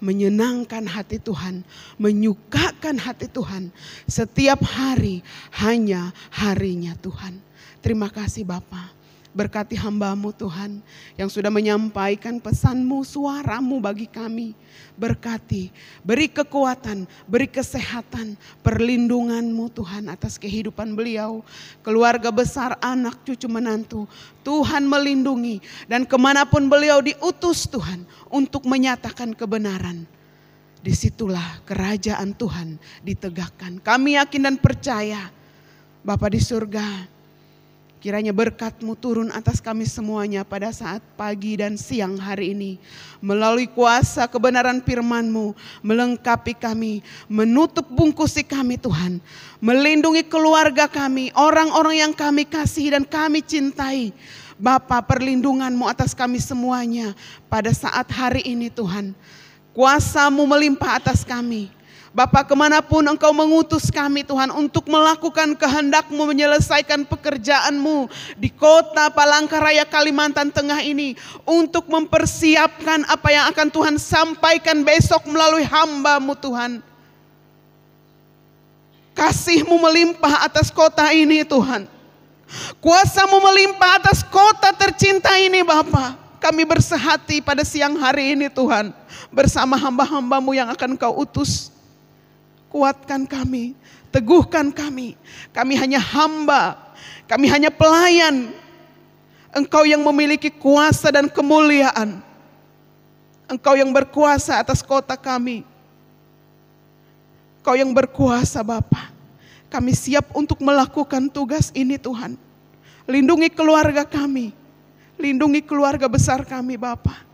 menyenangkan hati Tuhan, menyukakan hati Tuhan. Setiap hari hanya harinya Tuhan. Terima kasih Bapa. Berkati hamba-Mu Tuhan yang sudah menyampaikan pesan-Mu, suara-Mu bagi kami. Berkati, beri kekuatan, beri kesehatan, perlindungan-Mu Tuhan atas kehidupan beliau, keluarga besar, anak, cucu, menantu. Tuhan melindungi dan kemanapun beliau diutus Tuhan untuk menyatakan kebenaran. Disitulah kerajaan Tuhan ditegakkan. Kami yakin dan percaya Bapa di surga, kiranya berkat-Mu turun atas kami semuanya pada saat pagi dan siang hari ini. Melalui kuasa kebenaran firman-Mu, melengkapi kami, menutup bungkusi kami Tuhan. Melindungi keluarga kami, orang-orang yang kami kasih dan kami cintai. Bapa, perlindungan-Mu atas kami semuanya pada saat hari ini Tuhan. Kuasa-Mu melimpah atas kami. Bapa, kemanapun Engkau mengutus kami Tuhan untuk melakukan kehendak-Mu, menyelesaikan pekerjaan-Mu di kota Palangkaraya Kalimantan Tengah ini, untuk mempersiapkan apa yang akan Tuhan sampaikan besok melalui hamba-Mu Tuhan. Kasih-Mu melimpah atas kota ini Tuhan. Kuasa-Mu melimpah atas kota tercinta ini Bapa. Kami bersehati pada siang hari ini Tuhan, bersama hamba-hamba-Mu yang akan Kau utus. Kuatkan kami, teguhkan kami. Kami hanya hamba, kami hanya pelayan. Engkau yang memiliki kuasa dan kemuliaan. Engkau yang berkuasa atas kota kami. Engkau yang berkuasa Bapa. Kami siap untuk melakukan tugas ini Tuhan. Lindungi keluarga kami. Lindungi keluarga besar kami Bapa.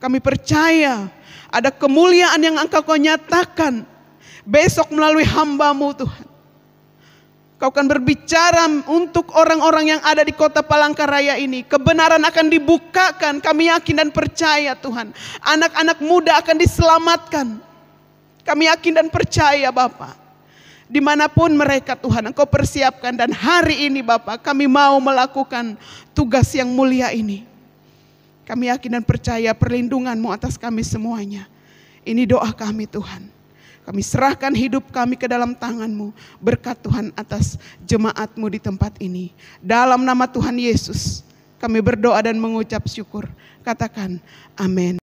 Kami percaya ada kemuliaan yang Engkau nyatakan besok melalui hamba-Mu Tuhan. Kau akan berbicara untuk orang-orang yang ada di kota Palangkaraya ini. Kebenaran akan dibukakan, kami yakin dan percaya Tuhan. Anak-anak muda akan diselamatkan. Kami yakin dan percaya Bapa. Dimanapun mereka Tuhan Engkau persiapkan. Dan hari ini Bapa kami mau melakukan tugas yang mulia ini. Kami yakin dan percaya perlindungan-Mu atas kami semuanya. Ini doa kami Tuhan. Kami serahkan hidup kami ke dalam tangan-Mu. Berkat Tuhan atas jemaat-Mu di tempat ini. Dalam nama Tuhan Yesus kami berdoa dan mengucap syukur. Katakan amin.